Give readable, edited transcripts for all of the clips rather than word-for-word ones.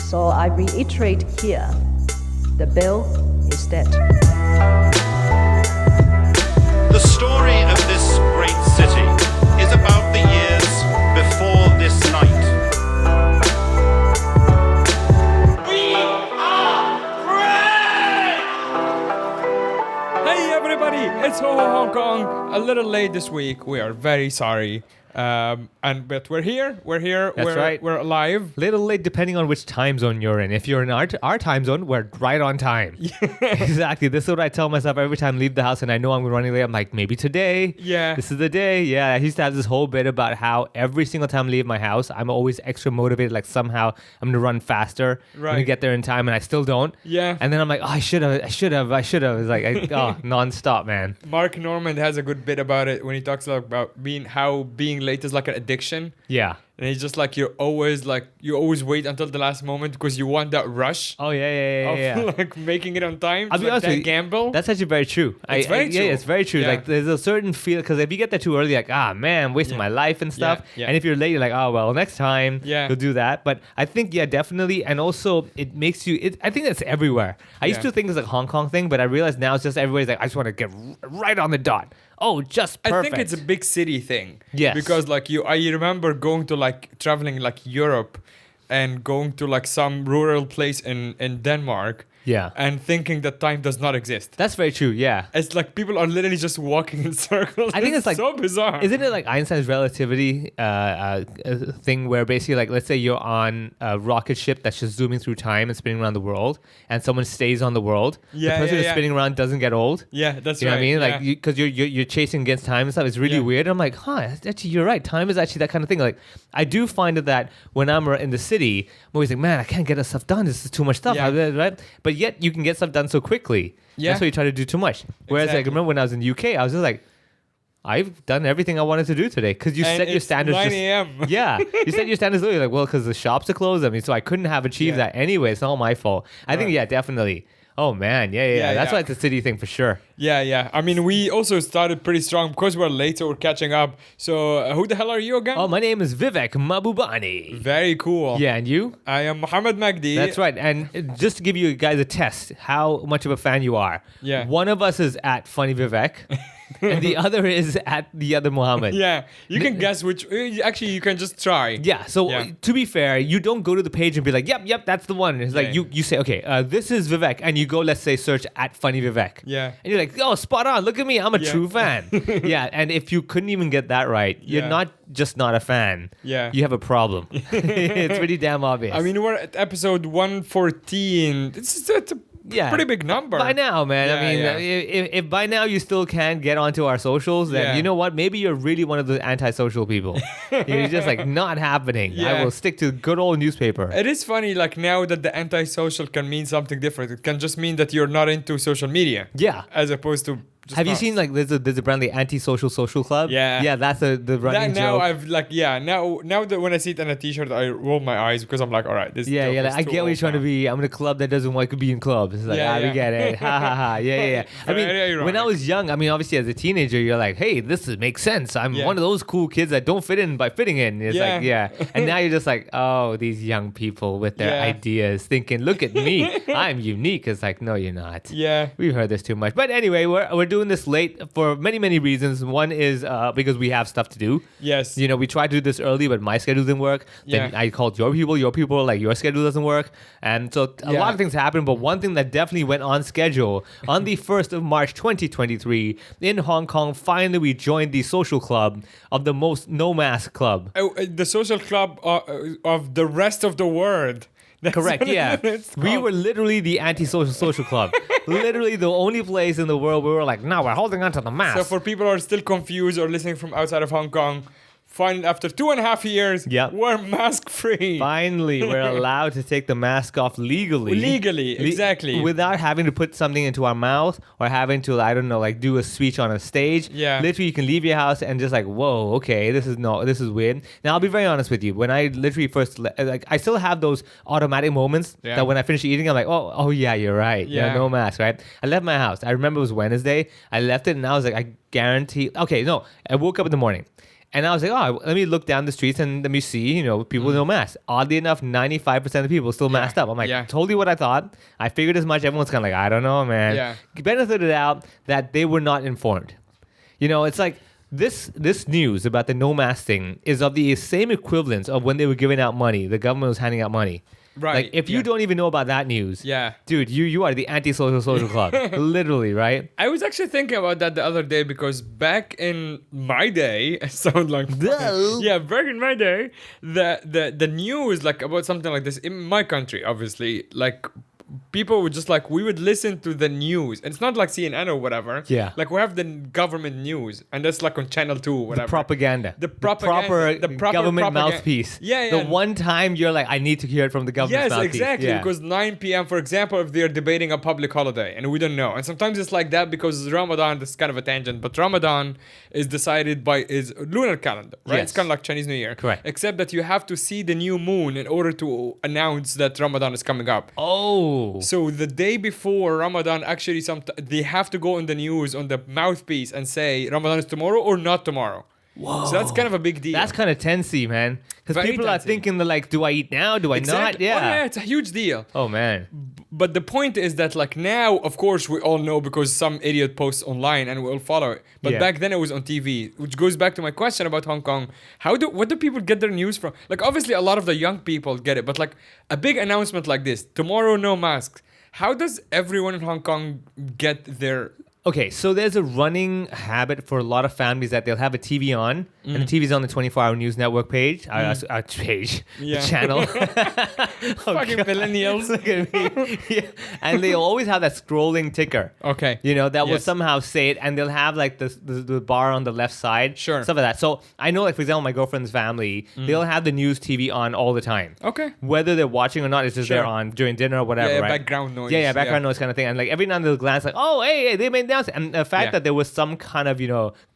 So I reiterate here, the bill is dead. The story of this great city is about the years before this night. We are free! Hey everybody, it's Ho Ho Hong Kong. A little late this week. We are very sorry. But we're here. That's right. We're alive. Little late depending on which time zone you're in. If you're in our time zone, we're right on time. Exactly. This is what I tell myself every time I leave the house and I know I'm running late. I'm like, maybe today. Yeah. This is the day. Yeah. I used to have this whole bit about how every single time I leave my house, I'm always extra motivated. Like somehow I'm going to run faster. I'm going to get there in time and I still don't. Yeah. And then I'm like, oh, I should have. It's like, nonstop, man. Mark Norman has a good bit about it when he talks about being late is like an addiction. Yeah. And it's just like you always wait until the last moment because you want that rush. Oh yeah. Like making it on time. I'll be honest with you, gamble. That's actually very true. It's very true. Yeah, it's very true. Yeah. Like there's a certain feel because if you get there too early, like man, wasting my life and stuff. Yeah. And if you're late, you're like, oh well, next time you'll do that. But I think definitely, and also it makes you. I think that's everywhere. I used to think it's like a Hong Kong thing, but I realize now it's just everybody's like, I just want to get right on the dot. Oh, just perfect. I think it's a big city thing. Yes. Because I remember going to traveling Europe and going to some rural place in Denmark. Yeah. And thinking that time does not exist. That's very true, yeah. It's like people are literally just walking in circles. I think it's like so bizarre. Isn't it like Einstein's relativity thing where basically let's say you're on a rocket ship that's just zooming through time and spinning around the world and someone stays on the world. The person who's spinning around doesn't get old. Yeah, that's you know right. You know what I mean? Like because you're chasing against time and stuff. It's really weird. I'm like, actually you're right. Time is actually that kind of thing. Like I do find that when I'm in the city, I'm always like, man, I can't get stuff done. This is too much stuff. Yeah. Right? But yet you can get stuff done so quickly. Yeah. That's why you try to do too much. Whereas I remember when I was in the UK, I was just like, I've done everything I wanted to do today because you set your standards. 9 a.m. Yeah, you set your standards early. Like, well, because the shops are closed. I mean, so I couldn't have achieved that anyway. It's not all my fault. I think, definitely. Oh man, yeah. That's why it's a city thing for sure. Yeah. I mean, we also started pretty strong because we're late, so we're catching up. So, who the hell are you again? Oh, my name is Vivek Mabubani. Very cool. Yeah, and you? I am Mohammed Magdi. That's right. And just to give you guys a test, how much of a fan you are. Yeah. One of us is at Funny Vivek. And the other is at the other Mohammed. Yeah, you can guess which. Actually, you can just try. Yeah. So to be fair, you don't go to the page and be like, "Yep, that's the one." It's like you say, "Okay, this is Vivek," and you go, let's say, search at Funny Vivek. Yeah. And you're like, "Oh, spot on! Look at me, I'm a true fan." Yeah. And if you couldn't even get that right, you're not a fan. Yeah. You have a problem. It's pretty damn obvious. I mean, we're at episode 114. It's a pretty big number. By now, man. If by now you still can't get onto our socials, then you know what? Maybe you're really one of the antisocial people. You're just like, not happening. Yeah. I will stick to good old newspaper. It is funny, now that the antisocial can mean something different. It can just mean that you're not into social media. Yeah. As opposed to... Have you seen there's a brand like Anti-Social Social Club? Yeah. That's the running now joke. now that when I see it on a t-shirt, I roll my eyes because I'm like, all right, this joke is I too get what you're trying to old be. I'm in a club that doesn't want to be in clubs. It's like, we get it. Ha ha ha. Yeah. I mean, when I was young, obviously as a teenager, you're like, hey, makes sense. I'm one of those cool kids that don't fit in by fitting in. It's and now you're just like, oh, these young people with their ideas thinking, look at me. I'm unique. It's like, no, you're not. Yeah. We've heard this too much. But anyway, we're doing this late for many, many reasons. One is because we have stuff to do. Yes. We tried to do this early, but my schedule didn't work. Then I called your people like, your schedule doesn't work. And so a lot of things happened, but one thing that definitely went on schedule, on the 1st of March 2023, in Hong Kong, finally we joined the social club of the most no-mask club. The social club of the rest of the world. Correct, yeah. We were literally the anti-social social club. Literally the only place in the world where we were like, no, we're holding on to the mask. So for people who are still confused or listening from outside of Hong Kong, finally, after 2.5 years, we're mask free. Finally, we're allowed to take the mask off legally. Exactly. Without having to put something into our mouth or having to, I don't know, do a speech on a stage. Yeah. Literally, you can leave your house and just whoa, okay, this is weird. Now, I'll be very honest with you. When I literally first, I still have those automatic moments that when I finish eating, I'm like, oh yeah, you're right. Yeah, no mask, right? I left my house. I remember it was Wednesday. I left it and I was like, I guarantee. Okay, no, I woke up in the morning. And I was like, oh, let me look down the streets and let me see, people no mask. Oddly enough, 95% of people still masked up. I'm like, totally what I thought. I figured as much. Everyone's kind of like, I don't know, man. Yeah. Benefit it out that they were not informed. It's like this news about the no mask thing is of the same equivalence of when they were giving out money. The government was handing out money. Right. Like, if you don't even know about that news, dude, you are the anti-social social club. Literally, right? I was actually thinking about that the other day because back in my day, it sounds like back in my day, the news like about something like this in my country, obviously, like people would just like we would listen to the news. It's not like CNN or whatever. Yeah. Like we have the government news, and that's like on Channel 2 or whatever. The propaganda. The proper government mouthpiece. Yeah. The one time you're like, I need to hear it from the government mouthpiece. Yes, exactly. Yeah. Because 9 p.m., for example, if they're debating a public holiday and we don't know. And sometimes it's like that because Ramadan, this is kind of a tangent, but Ramadan is decided by is lunar calendar, right? Yes. It's kind of like Chinese New Year. Correct. Except that you have to see the new moon in order to announce that Ramadan is coming up. Oh. So the day before Ramadan, actually, they have to go on the news on the mouthpiece and say Ramadan is tomorrow or not tomorrow. Whoa. So that's kind of a big deal. That's kind of tensey, man. Because people are thinking, they're like, do I eat now? Do I not? Yeah. Oh, yeah, it's a huge deal. Oh, man. But the point is that like now, of course, we all know because some idiot posts online and we all follow it. But back then it was on TV, which goes back to my question about Hong Kong. What do people get their news from? Like obviously a lot of the young people get it, but like a big announcement like this, tomorrow no masks. How does everyone in Hong Kong get their... Okay, so there's a running habit for a lot of families that they'll have a TV on, and the TV's on the 24-hour news network page, the channel. Fucking millennials. Look at me. Yeah. And they always have that scrolling ticker. Okay. That will somehow say it, and they'll have like the bar on the left side. Sure. Stuff like that. So I know, like, for example, my girlfriend's family, they'll have the news TV on all the time. Okay. Whether they're watching or not, it's just they're on during dinner or whatever, right? Background noise. Yeah, background noise kind of thing. And like every now and then they'll glance like, oh, hey, they made that. And the fact that there was some kind of,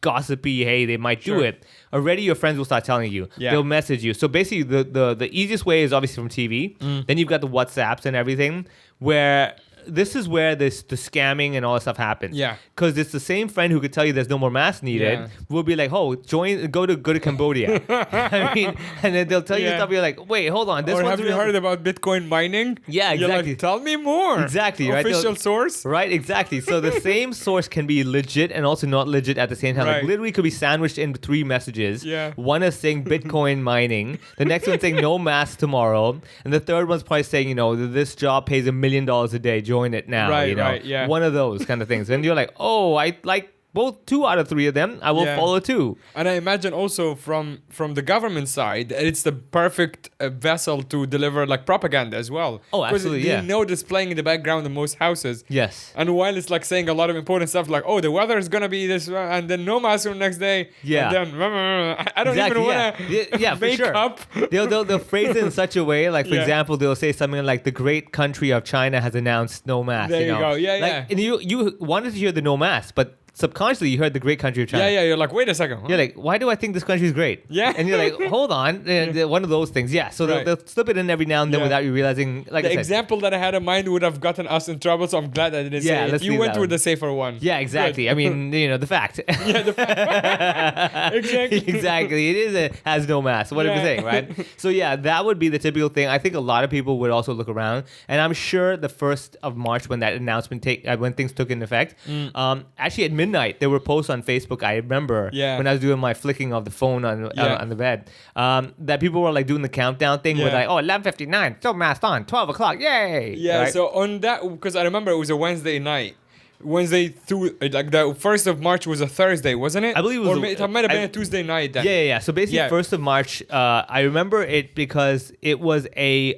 gossipy, hey, they might do it, already your friends will start telling you. Yeah. They'll message you. So basically, the easiest way is obviously from TV. Then you've got the WhatsApps and everything, where this is where the scamming and all that stuff happens. Yeah. Because it's the same friend who could tell you there's no more masks needed. Yeah. Will be like, oh, go to Cambodia. I mean, and then they'll tell you stuff. You're like, wait, hold on. This or one's have you heard about Bitcoin mining? Yeah, You're exactly. like, tell me more. Exactly. Right. Official source. Right. Exactly. So the same source can be legit and also not legit at the same time. Right. Like literally could be sandwiched in 3 messages. Yeah. One is saying Bitcoin mining. The next one's saying no masks tomorrow. And the third one's probably saying, this job pays $1 million a day. Join it now. Right. Right, yeah. One of those kind of things. And you're like, oh, I like both 2 out of 3 of them. I will follow 2. And I imagine also from the government side, it's the perfect vessel to deliver like propaganda as well. Oh, absolutely, yeah. You know this playing in the background in most houses. Yes. And while it's like saying a lot of important stuff like, oh, the weather is going to be this, and then no mask the next day. Yeah. And then, I don't even want to wake up. They'll phrase it in such a way, like, for example, they'll say something like, the great country of China has announced no mask. There you go. Yeah, like, and you wanted to hear the no mask, but subconsciously you heard the great country of China. Yeah, you're like, wait a second. Huh? You're like, why do I think this country is great? Yeah. And you're like, hold on. One of those things. Yeah. So they'll slip it in every now and then without you realizing. Like the example that I had in mind would have gotten us in trouble, so I'm glad I didn't say it. You went with the safer one. Yeah, exactly. Good. I mean, the fact. Yeah, the fact. Exactly. Exactly. It has no mask. What are we saying, right? So yeah, that would be the typical thing. I think a lot of people would also look around, and I'm sure the 1st of March when that announcement when things took into effect, actually at midnight there were posts on Facebook. I remember when I was doing my flicking of the phone on the bed, that people were like doing the countdown thing with like, 11:59, still masked on, 12 o'clock, yay! Yeah. Right? So on that, because I remember it was a Wednesday night. Wednesday through like the 1st of March was a Thursday, wasn't it? I believe it was. Or it might have been a Tuesday night. Then. Yeah. So basically, 1st of March. I remember it because it was a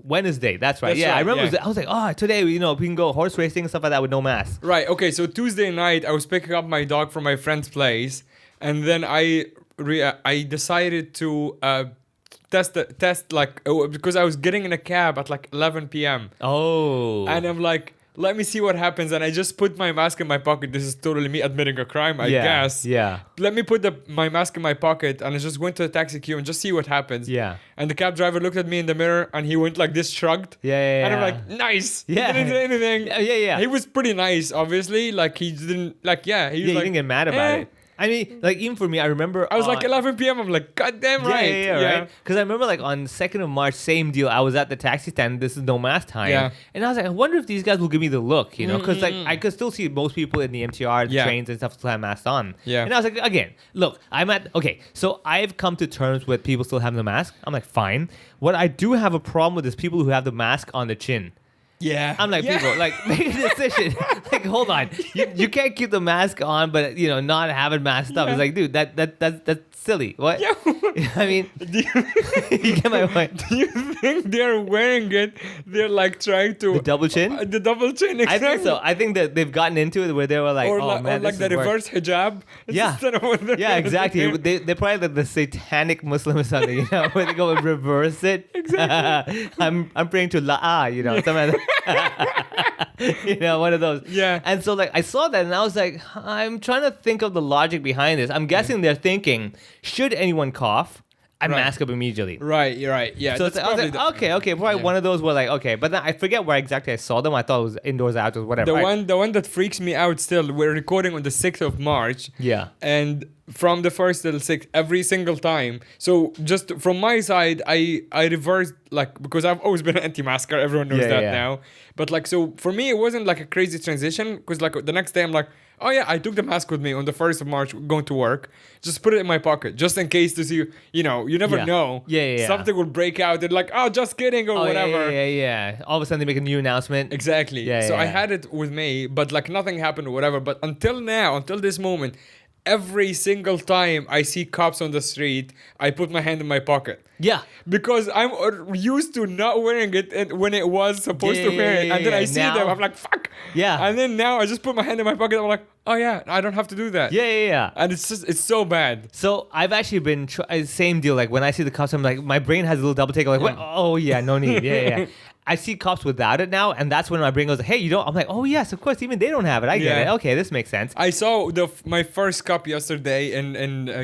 Wednesday. That's right. I remember. I was like, today we can go horse racing and stuff like that with no mask. Right. Okay. So Tuesday night, I was picking up my dog from my friend's place, and then I decided to test like because I was getting in a cab at like 11 p.m. Oh. And I'm like, let me see what happens. And I just put my mask in my pocket. This is totally me admitting a crime, I guess. Yeah. Let me put my mask in my pocket and I just went to the taxi queue and just see what happens. Yeah. And the cab driver looked at me in the mirror and he went like this, shrugged. Yeah. And I'm like, nice. Yeah. He didn't say anything. Yeah. He was pretty nice, obviously. Like he didn't, like, he was he like, didn't get mad about it. I mean, like even for me, I remember I was like 11 p.m. I'm like, God damn right. Right. Because I remember like on 2nd of March, same deal. I was at the taxi stand. This is no mask time. Yeah. And I was like, I wonder if these guys will give me the look, you know? Because like I could still see most people in the MTR, the trains and stuff still have masks on. Yeah. And I was like, again, look, so I've come to terms with people still having the mask. I'm like, fine. What I do have a problem with is people who have the mask on the chin. Yeah. I'm like, people, like, make a decision. Like, hold on. You can't keep the mask on, but, you know, not having mask up. It's like, dude, that's silly. What? Yeah. I mean, you get my point. Do you think they're wearing it? They're like trying to... The double chin? The double chin, exactly. I think so. I think that they've gotten into it where they were like, or oh, like, man, or like the reverse hijab. Yeah. Yeah, Exactly. They're probably like the satanic Muslim or something, you know, where they go and reverse it. Exactly. I'm praying to La'ah, you know, something like that. You know, one of those. Yeah. And so, like, I saw that and I was like, I'm trying to think of the logic behind this. I'm guessing they're thinking, should anyone cough, I mask up immediately. Right, you're right. Yeah. So I was like, okay, probably one of those were like, okay. But then I forget where exactly I saw them. I thought it was indoors, outdoors, whatever. The one that freaks me out still, we're recording on the 6th of March. Yeah. And from the 1st till 6th, every single time. So just from my side, I reversed, like, because I've always been an anti-masker. Everyone knows that now. But like, so for me, it wasn't like a crazy transition because like the next day I'm like, oh yeah, I took the mask with me on the 1st of March going to work. Just put it in my pocket just in case to see, you know, you never know. Yeah. Something will break out. They're like, oh, just kidding or whatever. Yeah. All of a sudden they make a new announcement. Exactly. I had it with me, but like nothing happened or whatever. But until now, until this moment, every single time I see cops on the street, I put my hand in my pocket. Yeah. Because I'm used to not wearing it when it was supposed to wear it. And then I see them, I'm like, fuck. Yeah. And then now I just put my hand in my pocket. I'm like, oh yeah, I don't have to do that. Yeah. And it's so bad. So I've actually been, same deal. Like when I see the cops, I'm like, my brain has a little double take. I'm like, what? Oh yeah, no need. Yeah. I see cops without it now, and that's when my brain goes, hey, you don't? I'm like, oh yes, of course, even they don't have it. I get it. Okay, this makes sense. I saw my first cop yesterday in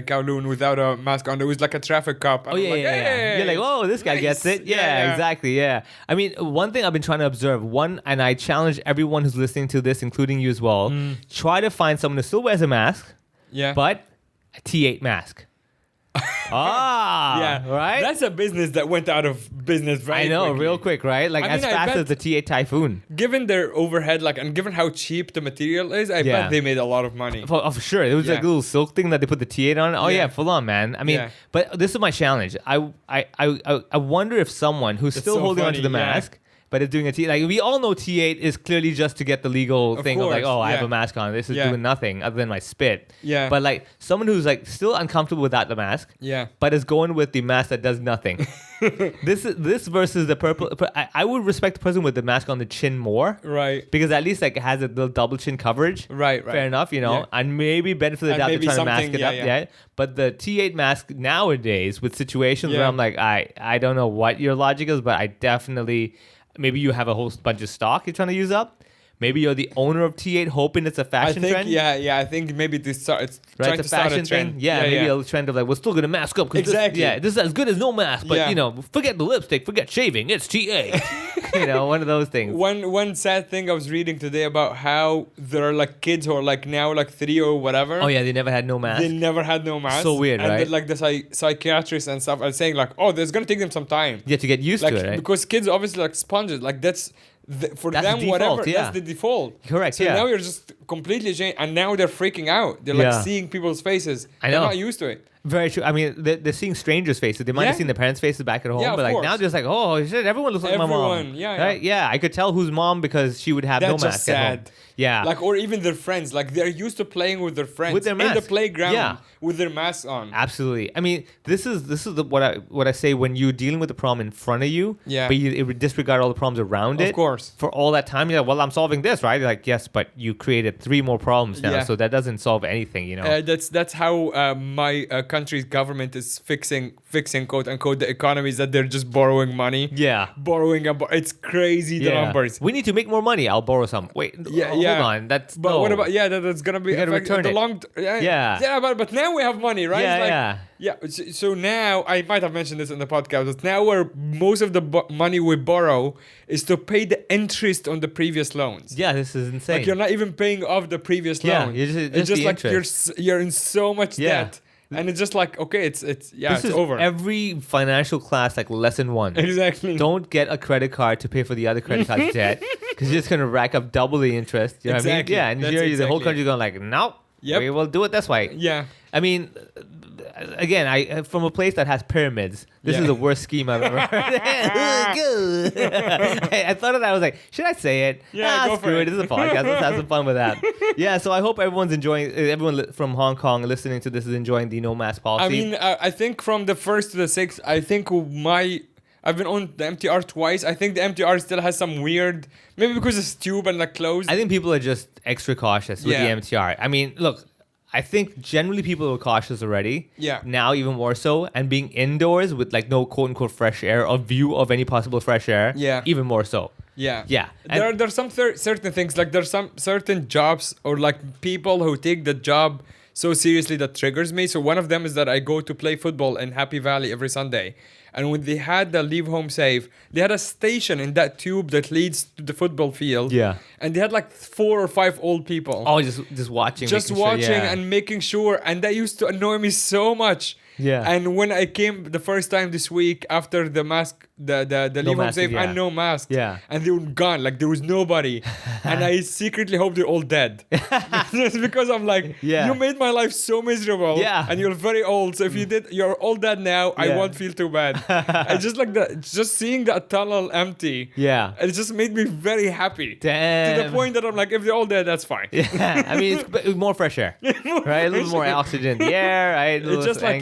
Kowloon without a mask on. It was like a traffic cop. Oh yeah. You're like, oh, this guy gets it. Yeah, exactly. Yeah. I mean, one thing I've been trying to observe, and I challenge everyone who's listening to this, including you as well, try to find someone who still wears a mask, but a T8 mask. Right? That's a business that went out of business very quickly. Real quick, right? Like as fast as the T8 Typhoon. Given their overhead, like, and given how cheap the material is, I bet they made a lot of money. For sure. It was like a little silk thing that they put the T8 on. Oh yeah, full on, man. I mean, but this is my challenge. I wonder if someone who's still holding onto the mask, but it's doing a T8. Like, we all know T8 is clearly just to get the legal thing of like, oh, I have a mask on. This is doing nothing other than my spit. Yeah. But like someone who's like still uncomfortable without the mask. Yeah. But is going with the mask that does nothing. This versus the purple. I would respect the person with the mask on the chin more. Right. Because at least like it has a little double chin coverage. Right. Fair enough, you know. Yeah. And maybe benefit the doubt they're trying to mask it up. Yeah. But the T8 mask nowadays with situations where I'm like, I don't know what your logic is, but I definitely... Maybe you have a whole bunch of stock you're trying to use up. Maybe you're the owner of T8 hoping it's a fashion trend. Yeah. I think maybe it's trying to start a trend. Maybe a trend of like, we're still going to mask up. Exactly. This is as good as no mask. But, you know, forget the lipstick, forget shaving. It's T8. You know, one of those things. One sad thing I was reading today about how there are like kids who are like now like 3 or whatever. Oh, yeah, they never had no mask. They never had no mask. So weird, right? And like the psychiatrists and stuff are saying like, oh, there's going to take them some time. Yeah, to get used to it, right? Because kids obviously like sponges. Like that's them, the default, whatever, that's the default. Correct, so now you're just completely changed, and now they're freaking out. They're like seeing people's faces. They're not used to it. Very true. I mean, they're seeing strangers' faces. They might have seen their parents' faces back at home, but like now they're just like, oh shit, everyone looks like my mom. Right? Yeah, I could tell who's mom because she would have no mask at home. Yeah. Like, or even their friends. Like, they're used to playing with their friends with their mask. In the playground with their masks on. Absolutely. I mean, this is what I say when you're dealing with the problem in front of you, but you disregard all the problems around it. Of course. For all that time, you're like, well, I'm solving this, right? You're like, yes, but you created 3 more problems now, so that doesn't solve anything, you know? That's how my country's government is fixing quote unquote the economy is that they're just borrowing money. Yeah. Borrowing it's crazy the numbers. We need to make more money. I'll borrow some. Wait. Hold on. That's what about that's gonna be return the it. long. But now we have money, right? Yeah. So now I might have mentioned this in the podcast. But now where most of the money we borrow is to pay the interest on the previous loans. Yeah, this is insane. Like you're not even paying off the previous loan. It's just like interest. you're in so much debt. And it's just like, okay, it's over. Every financial class, like lesson 1. Exactly. Don't get a credit card to pay for the other credit card's debt, because you're just going to rack up double the interest. You know what I mean? Yeah, and the whole country's going like, nope, we will do it this way. Yeah. I mean, again, I from a place that has pyramids, this is the worst scheme I've ever heard. I thought of that. I was like, should I say it? Go screw for it. This is a podcast. Let's have some fun with that. Yeah, so I hope everyone's enjoying. Everyone from Hong Kong listening to this is enjoying the no mask policy. I mean, I think from the 1st to the 6th, I think I've been on the MTR twice. I think the MTR still has some weird, maybe because it's tube and like closed. I think people are just extra cautious with the MTR. I mean, look, I think generally people were cautious already. Yeah. Now even more so, and being indoors with like no quote unquote fresh air or view of any possible fresh air. Yeah. Even more so. Yeah. Yeah. There's some certain things, like there's some certain jobs or like people who take the job so seriously that triggers me. So one of them is that I go to play football in Happy Valley every Sunday. And when they had the Leave Home Safe, they had a station in that tube that leads to the football field. Yeah. And they had like 4 or 5 old people. Oh, just watching. Just watching and making sure. And that used to annoy me so much. Yeah. And when I came the first time this week after the mask, the Leave Home Safe and no mask. Yeah. And they were gone. Like there was nobody. And I secretly hope they're all dead. Just because I'm like, you made my life so miserable. Yeah. And you're very old. So if you're all dead now, I won't feel too bad. I just like just seeing that tunnel empty. Yeah. It just made me very happy. Damn. To the point that I'm like, if they're all dead, that's fine. Yeah. I mean, it's more fresh air. Right? A little more oxygen in the air, right? It's just like,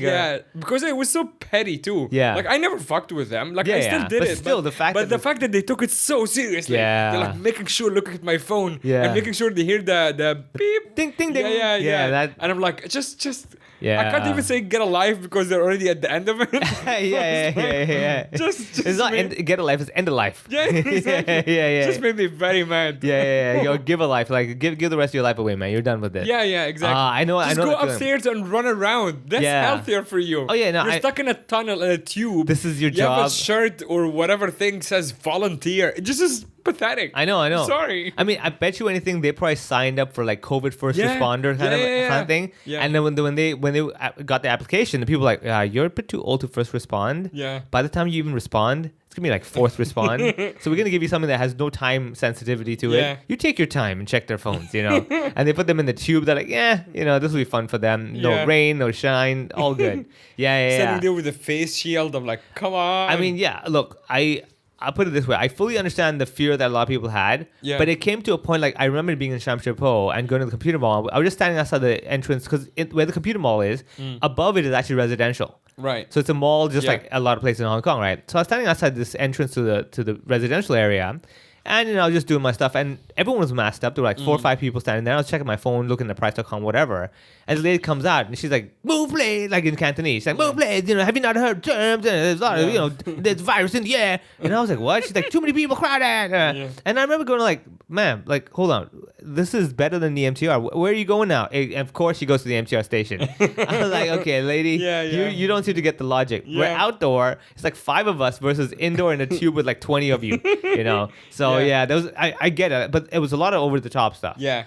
because it was so petty too. Yeah. Like I never fucked with them. Like I still did but it. Still, the fact that they took it so seriously. Yeah. They're like making sure, looking at my phone. Yeah. And making sure they hear the beep. Ding, ding, ding. Yeah. And I'm like, just. Yeah. I can't even say get a life because they're already at the end of it. yeah. Just it's not get a life, it's end of life. Yeah, exactly. yeah. Just made me very mad. Yeah. Yo, give a life. Like give the rest of your life away, man. You're done with it. Yeah, exactly. I know. Just I know go upstairs and run around. That's healthier for you. Oh yeah, no. You're stuck in a tunnel in a tube. This is your You job. have a shirt or whatever thing says volunteer. It just is pathetic. I know. Sorry. I mean, I bet you anything they probably signed up for like COVID first responder kind of thing. Yeah. And then when they got the application, the people were like, you're a bit too old to first respond. Yeah. By the time you even respond, it's gonna be like fourth respond. So we're gonna give you something that has no time sensitivity to it. You take your time and check their phones, and they put them in the tube. They're like, this will be fun for them. No rain, no shine, all good. Standing there with a face shield. I'm like, come on. I mean, look, I'll put it this way. I fully understand the fear that a lot of people had. Yeah. But it came to a point, like, I remember being in Sham Shui Po and going to the computer mall. I was just standing outside the entrance because where the computer mall is, above it is actually residential. Right. So it's a mall just like a lot of places in Hong Kong, right? So I was standing outside this entrance to the residential area. And I was just doing my stuff, and everyone was masked up. There were like 4 or 5 people standing there. I was checking my phone, looking at price.com, whatever. And the lady comes out, and she's like, "Move, please," like in Cantonese. She's like, "Move, please. Have you not heard terms? There's a lot of, there's virus in the air." And I was like, "What?" She's like, "Too many people crowded." And I remember going like, "Ma'am, like, hold on. This is better than the MTR. Where are you going now?" And of course, she goes to the MTR station. I was like, "Okay, lady, you don't seem to get the logic. We're outdoor. It's like 5 of us versus indoor in a tube with like 20 of you, So that was I get it, but it was a lot of over the top stuff. Yeah.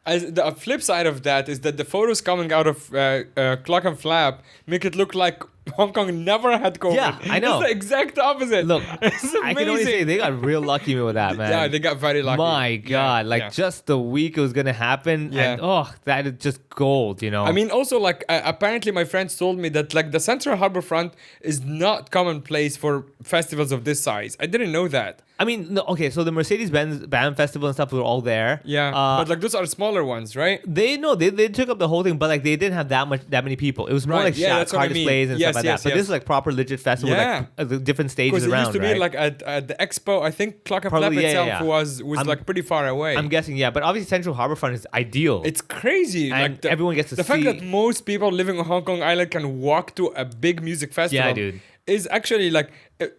The flip side of that is that the photos coming out of Clockenflap make it look like Hong Kong never had COVID. Yeah, I know. It's the exact opposite. Look, it's amazing. I can only say they got real lucky with that, man. Yeah, they got very lucky. My God, just the week it was gonna happen, and that is just gold, I mean, also like apparently my friends told me that like the Central Harbourfront is not commonplace for festivals of this size. I didn't know that. I mean, okay, so the Mercedes-Benz BAM Festival and stuff were all there. Yeah, but like those are smaller ones, right? They took up the whole thing, but like they didn't have that many people. It was more like car displays and stuff stuff like that. But this is like proper legit festival, like the different stages around. Because it used to be like at the expo. I think Clockenflap itself was like pretty far away. I'm guessing, yeah. But obviously Central Harbourfront is ideal. It's crazy. And like everyone gets to see. The fact that most people living on Hong Kong Island can walk to a big music festival. Yeah, dude. Is actually like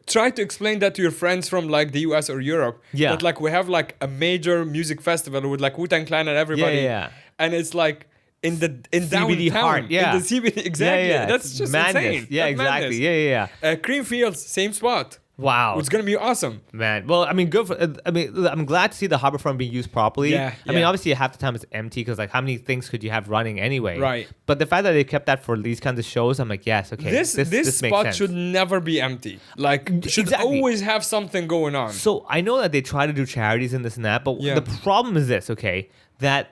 try to explain that to your friends from like the US or Europe. Yeah. That like we have like a major music festival with like Wu-Tang Clan and everybody. Yeah. And it's like in CBD downtown, heart, yeah. in the CBD, exactly. Yeah. That's just madness. insane. Yeah, That's exactly. madness. Yeah. Creamfields, same spot. Wow. It's gonna be awesome. Man. Well, I mean, good for. I mean, I'm glad to see the Harbourfront being used properly. Yeah. I mean, obviously half the time it's empty because like how many things could you have running anyway? Right. But the fact that they kept that for these kinds of shows, I'm like, yes, okay. This makes spot sense. should never be empty. Like should Exactly. always have something going on. So I know that they try to do charities and this and that, but Yeah. the problem is this, okay? That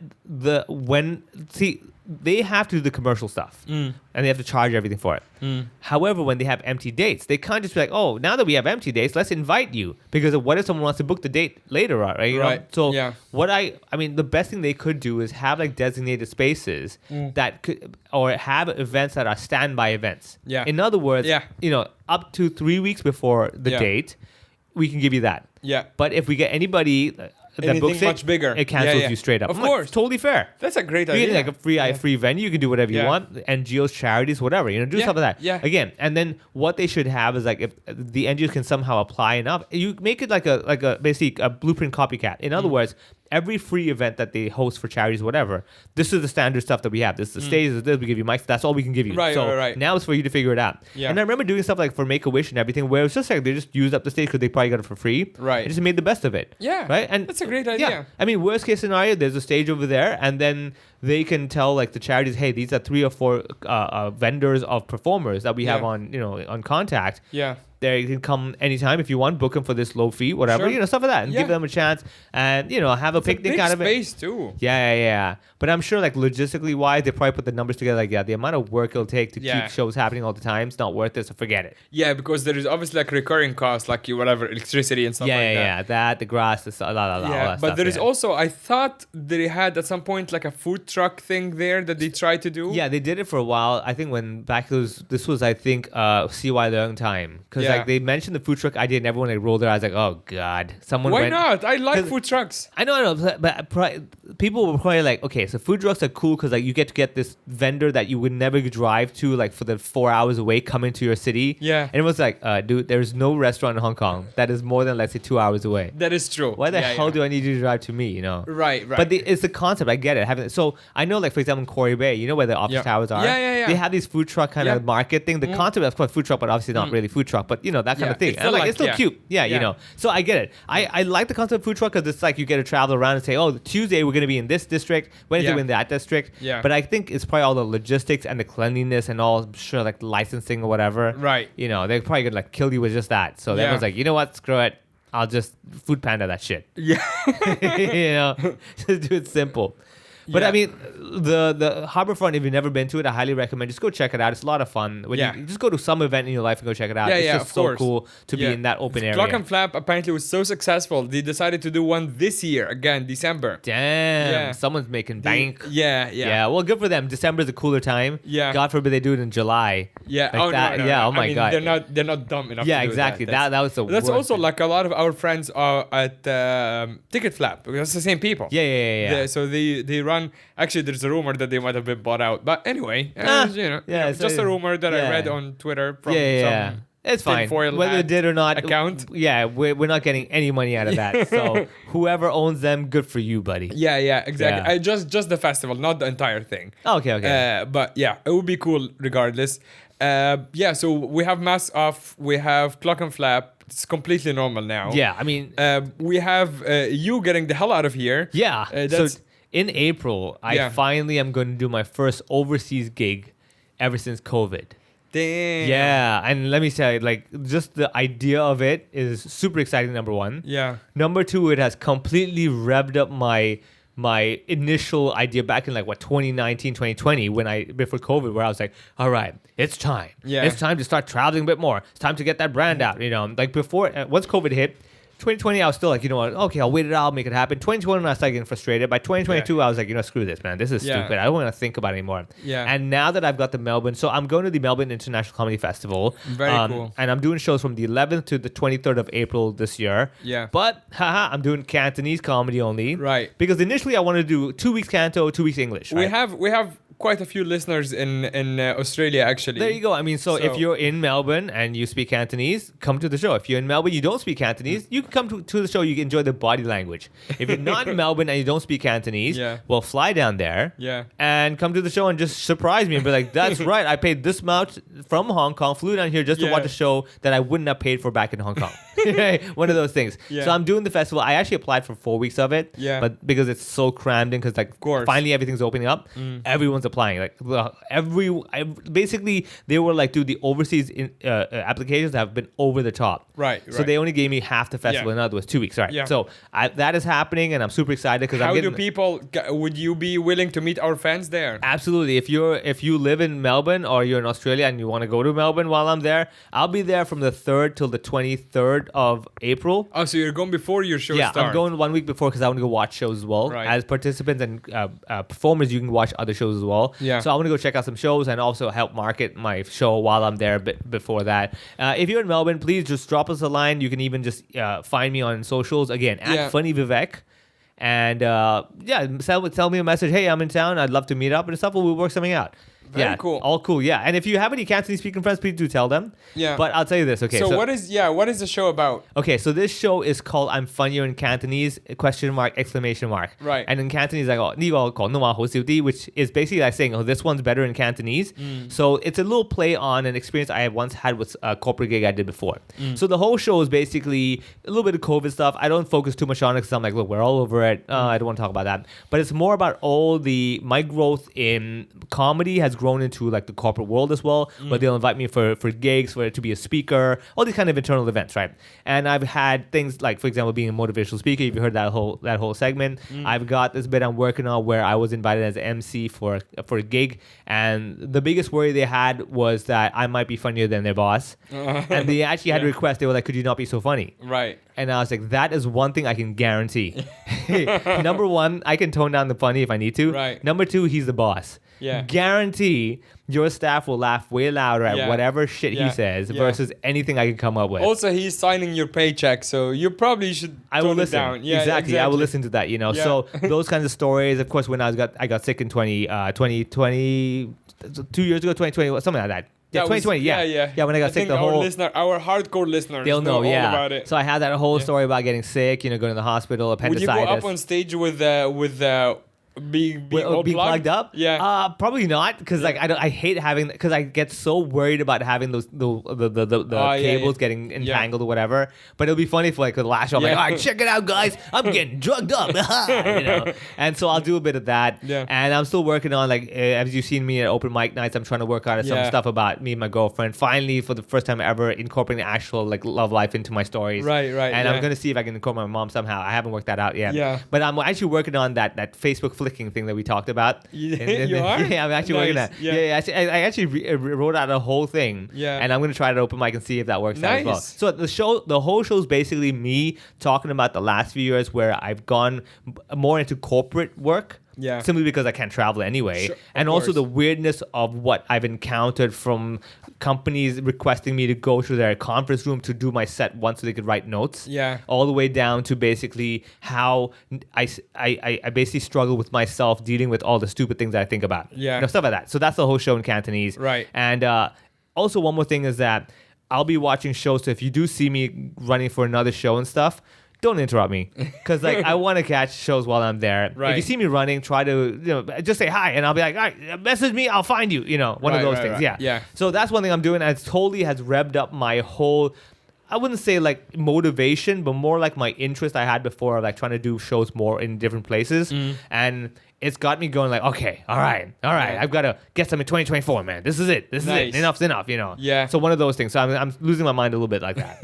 they have to do the commercial stuff and they have to charge everything for it. However, when they have empty dates, they can't just be like, oh, now that we have empty dates, let's invite you. Because what if someone wants to book the date later on, right? You know? Right. So Yeah. I mean, the best thing they could do is have like designated spaces that could, or have events that are standby events. Yeah. In other words, Yeah. Up to 3 weeks before the Yeah. date, we can give you that. Yeah. But if we get anybody that Anything books it, much bigger. it cancels Yeah. you straight up. Of I'm like, course. it's totally fair. That's a great You idea. get like a free venue. You can do whatever you Yeah. want. NGOs, charities, whatever. Do Yeah. stuff like that. Yeah. Again, and then what they should have is like if the NGOs can somehow apply enough, you make it like a basically a blueprint copycat. In other words, every free event that they host for charities, whatever, this is the standard stuff that we have. This is the stage. This is this. We give you mics. That's all we can give you. Right, so right. now it's for you to figure it out. Yeah. And I remember doing stuff like for Make-A-Wish and everything, where it's just like they just used up the stage because they probably got it for free. Right. And just made the best of it. Yeah. Right. And that's a great idea. yeah. I mean, worst case scenario, there's a stage over there, and then they can tell like the charities, hey, these are 3 or 4 vendors of performers that we have Yeah. on on contact. Yeah. They can come anytime if you want, book them for this low fee, whatever, Sure. stuff like that, and Yeah. give them a chance, and have a It's a picnic big out of it. space too. Yeah. But I'm sure, like logistically wise, they probably put the numbers together. Like, yeah, the amount of work it'll take to Yeah. keep shows happening all the time, it's not worth it. So forget it. Yeah, because there is obviously like recurring costs, like whatever electricity and stuff like that. Yeah. That the grass, the all that Yeah, stuff. but there is yeah. also, I thought they had at some point like a food truck thing there that they tried to do. Yeah, they did it for a while. I think when this was I think CY Leung time, because Yeah. like they mentioned the food truck idea and everyone like rolled their eyes like, oh god, someone Why went. not? I like 'Cause- food trucks. I know, but people were probably like, okay, so food trucks are cool because like you get to get this vendor that you would never drive to like for the 4 hours away come into your city. Yeah. And it was like, dude, there's no restaurant in Hong Kong that is more than let's say 2 hours away. That is true. Why the Yeah, hell yeah. do I need you to drive to me? Right. But it's the concept. I get it. So I know, like for example, in Quarry Bay, where the office Yeah. towers are. Yeah. They have these food truck kind Yeah. of market thing. The concept of course food truck, but obviously not really food truck. But that kind Yeah, of thing. it's And I'm still like, it's still like- cute. Yeah, Yeah. So I get it. I like the concept of food truck because it's like you get to travel around and say, oh, Tuesday we're gonna be in this district, Wednesday Yeah. we're in that district. Yeah. But I think it's probably all the logistics and the cleanliness and all sure like line or whatever. Right. They're probably gonna like kill you with just that. So Yeah. everyone's like, you know what? Screw it. I'll just food panda that shit. Yeah. Just do it simple. But Yeah. I mean, the Harbourfront, if you've never been to it, I highly recommend. Just go check it out. It's a lot of fun. When Yeah. you just go to some event in your life and go check it out. Yeah, it's yeah, just of so course. cool to be Yeah. in that open area. Clockenflap apparently was so successful, they decided to do one this year again, December. Damn, Yeah. someone's making bank. Yeah. Well, good for them. December is a cooler time. Yeah. God forbid they do it in July. Yeah. Like that. No. Yeah. Oh I my mean, God. They're not dumb enough. Yeah, to do exactly. That That was the That's worst also thing. like a lot of our friends are at Ticket Flap because it's the same people. Yeah. So they run. Actually, there's a rumor that they might have been bought out. But anyway, it's just a rumor that I yeah. read on Twitter from Yeah. some It's fine. tinfoil Whether hat it did or not. account. Yeah, we're not getting any money out of that. So whoever owns them, good for you, buddy. Yeah, exactly. Yeah. Just the festival, not the entire thing. Okay. But yeah, it would be cool regardless. So we have masks off. We have Clockenflap. It's completely normal now. Yeah, I mean, We have you getting the hell out of here. yeah. So That's in April, I Yeah. finally am going to do my first overseas gig ever since COVID. damn. Yeah, and let me say, like, just the idea of it is super exciting. Number one. Yeah. Number two, it has completely revved up my initial idea back in 2019 2020 before COVID, where I was like, all right, it's time. Yeah. It's time to start traveling a bit more. It's time to get that brand out. Like before, once COVID hit, 2020, I was still like, you know what? Okay, I'll wait it out, make it happen. 2021, I started getting frustrated. By 2022, I was like, you know, screw this, man. This is stupid. I don't want to think about it anymore. Yeah. And now that I've got the Melbourne, so I'm going to the Melbourne International Comedy Festival. Very cool. And I'm doing shows from the 11th to the 23rd of April this year. Yeah. But, I'm doing Cantonese comedy only. Right. Because initially I wanted to do 2 weeks Canto, 2 weeks English. Right? We have quite a few listeners in Australia, actually. There you go. I mean, so if you're in Melbourne and you speak Cantonese, come to the show. If you're in Melbourne, you don't speak Cantonese, you can come to the show. You can enjoy the body language. If you're not in Melbourne and you don't speak Cantonese, well, fly down there and come to the show and just surprise me and be like, that's right, I paid this much from Hong Kong, flew down here just to watch a show that I wouldn't have paid for back in Hong Kong. One of those things. So I'm doing the festival. I actually applied for 4 weeks of it, but because it's so crammed in, because like finally everything's opening up, everyone's applying. Like basically they were like, dude, the overseas applications have been over the top. Right. So they only gave me half the festival. In other words, 2 weeks. Right. So that is happening, and I'm super excited because how do people? Would you be willing to meet our fans there? Absolutely. If you live in Melbourne or you're in Australia and you want to go to Melbourne while I'm there, I'll be there from the 3rd till the 23rd of April. Oh, so you're going before your show starts? Yeah, I'm going 1 week before because I want to go watch shows as well. Right. As participants and performers, you can watch other shows as well. Yeah. So I want to go check out some shows and also help market my show while I'm there before that. If you're in Melbourne, please just drop us a line. You can even just find me on socials. Again, at Funny Vivek. And tell me a message. Hey, I'm in town. I'd love to meet up and stuff. We'll work something out. Very cool. All cool. Yeah. And if you have any Cantonese speaking friends, please do tell them. Yeah. But I'll tell you this. Okay. So what is the show about? Okay. So this show is called "I'm Funnier in Cantonese!" ! Right. And in Cantonese, I go "呢個廣東話好笑啲," which is basically like saying, "Oh, this one's better in Cantonese." So it's a little play on an experience I once had with a corporate gig I did before. So the whole show is basically a little bit of COVID stuff. I don't focus too much on it because I'm like, look, we're all over it. I don't want to talk about that. But it's more about my growth in comedy has grown into like the corporate world as well, where they'll invite me for gigs, to be a speaker, all these kind of internal events, right? And I've had things like, for example, being a motivational speaker. If you heard that whole segment, I've got this bit I'm working on where I was invited as an MC for a gig, and the biggest worry they had was that I might be funnier than their boss, and they actually had a request. They were like, "Could you not be so funny?" Right. And I was like, that is one thing I can guarantee. Number one, I can tone down the funny if I need to. Right. Number two, he's the boss. Yeah. Guarantee your staff will laugh way louder at whatever shit he says versus anything I can come up with. Also, he's signing your paycheck, so you probably should tone it down. Yeah, exactly. I will listen to that, So those kinds of stories. Of course, when I got sick in 2020, 2 years ago, 2020, something like that. Yeah, 2020. Yeah. When I got sick, our hardcore listeners, they'll know all about it. So I had that whole story about getting sick, going to the hospital, appendicitis. Would you go up on stage with being plugged up? Yeah. Probably not, because I hate having, because I get so worried about having those the cables getting entangled or whatever. But it'll be funny if like the last show I'm like, all right, check it out, guys, I'm getting drugged up, And so I'll do a bit of that. Yeah. And I'm still working on as you've seen me at open mic nights, I'm trying to work on some stuff about me and my girlfriend. Finally, for the first time ever, incorporating actual love life into my stories. Right. And I'm gonna see if I can incorporate my mom somehow. I haven't worked that out yet. Yeah. But I'm actually working on that Facebook flicking thing that we talked about. You are? Yeah, I'm actually working on that. Yeah. I actually wrote out a whole thing. Yeah. And I'm going to try it open mic and see if that works out as well. So the whole show is basically me talking about the last few years where I've gone more into corporate work. Yeah. Simply because I can't travel anyway. Sure, and also the weirdness of what I've encountered from companies requesting me to go to their conference room to do my set once so they could write notes. Yeah. All the way down to basically how I basically struggle with myself dealing with all the stupid things that I think about. Yeah. Stuff like that. So that's the whole show in Cantonese. Right. And also one more thing is that I'll be watching shows. So if you do see me running for another show and stuff, don't interrupt me, because I want to catch shows while I'm there. Right. If you see me running, try to just say hi, and I'll be like, all right, message me, I'll find you. One of those things. Right. Yeah. So that's one thing I'm doing, and it totally has revved up my whole. I wouldn't say like motivation, but more like my interest I had before, like trying to do shows more in different places, and it's got me going like, okay, all right, I've got to get some in 2024, man. This is it. Enough's enough, Yeah. So one of those things. So I'm losing my mind a little bit like that.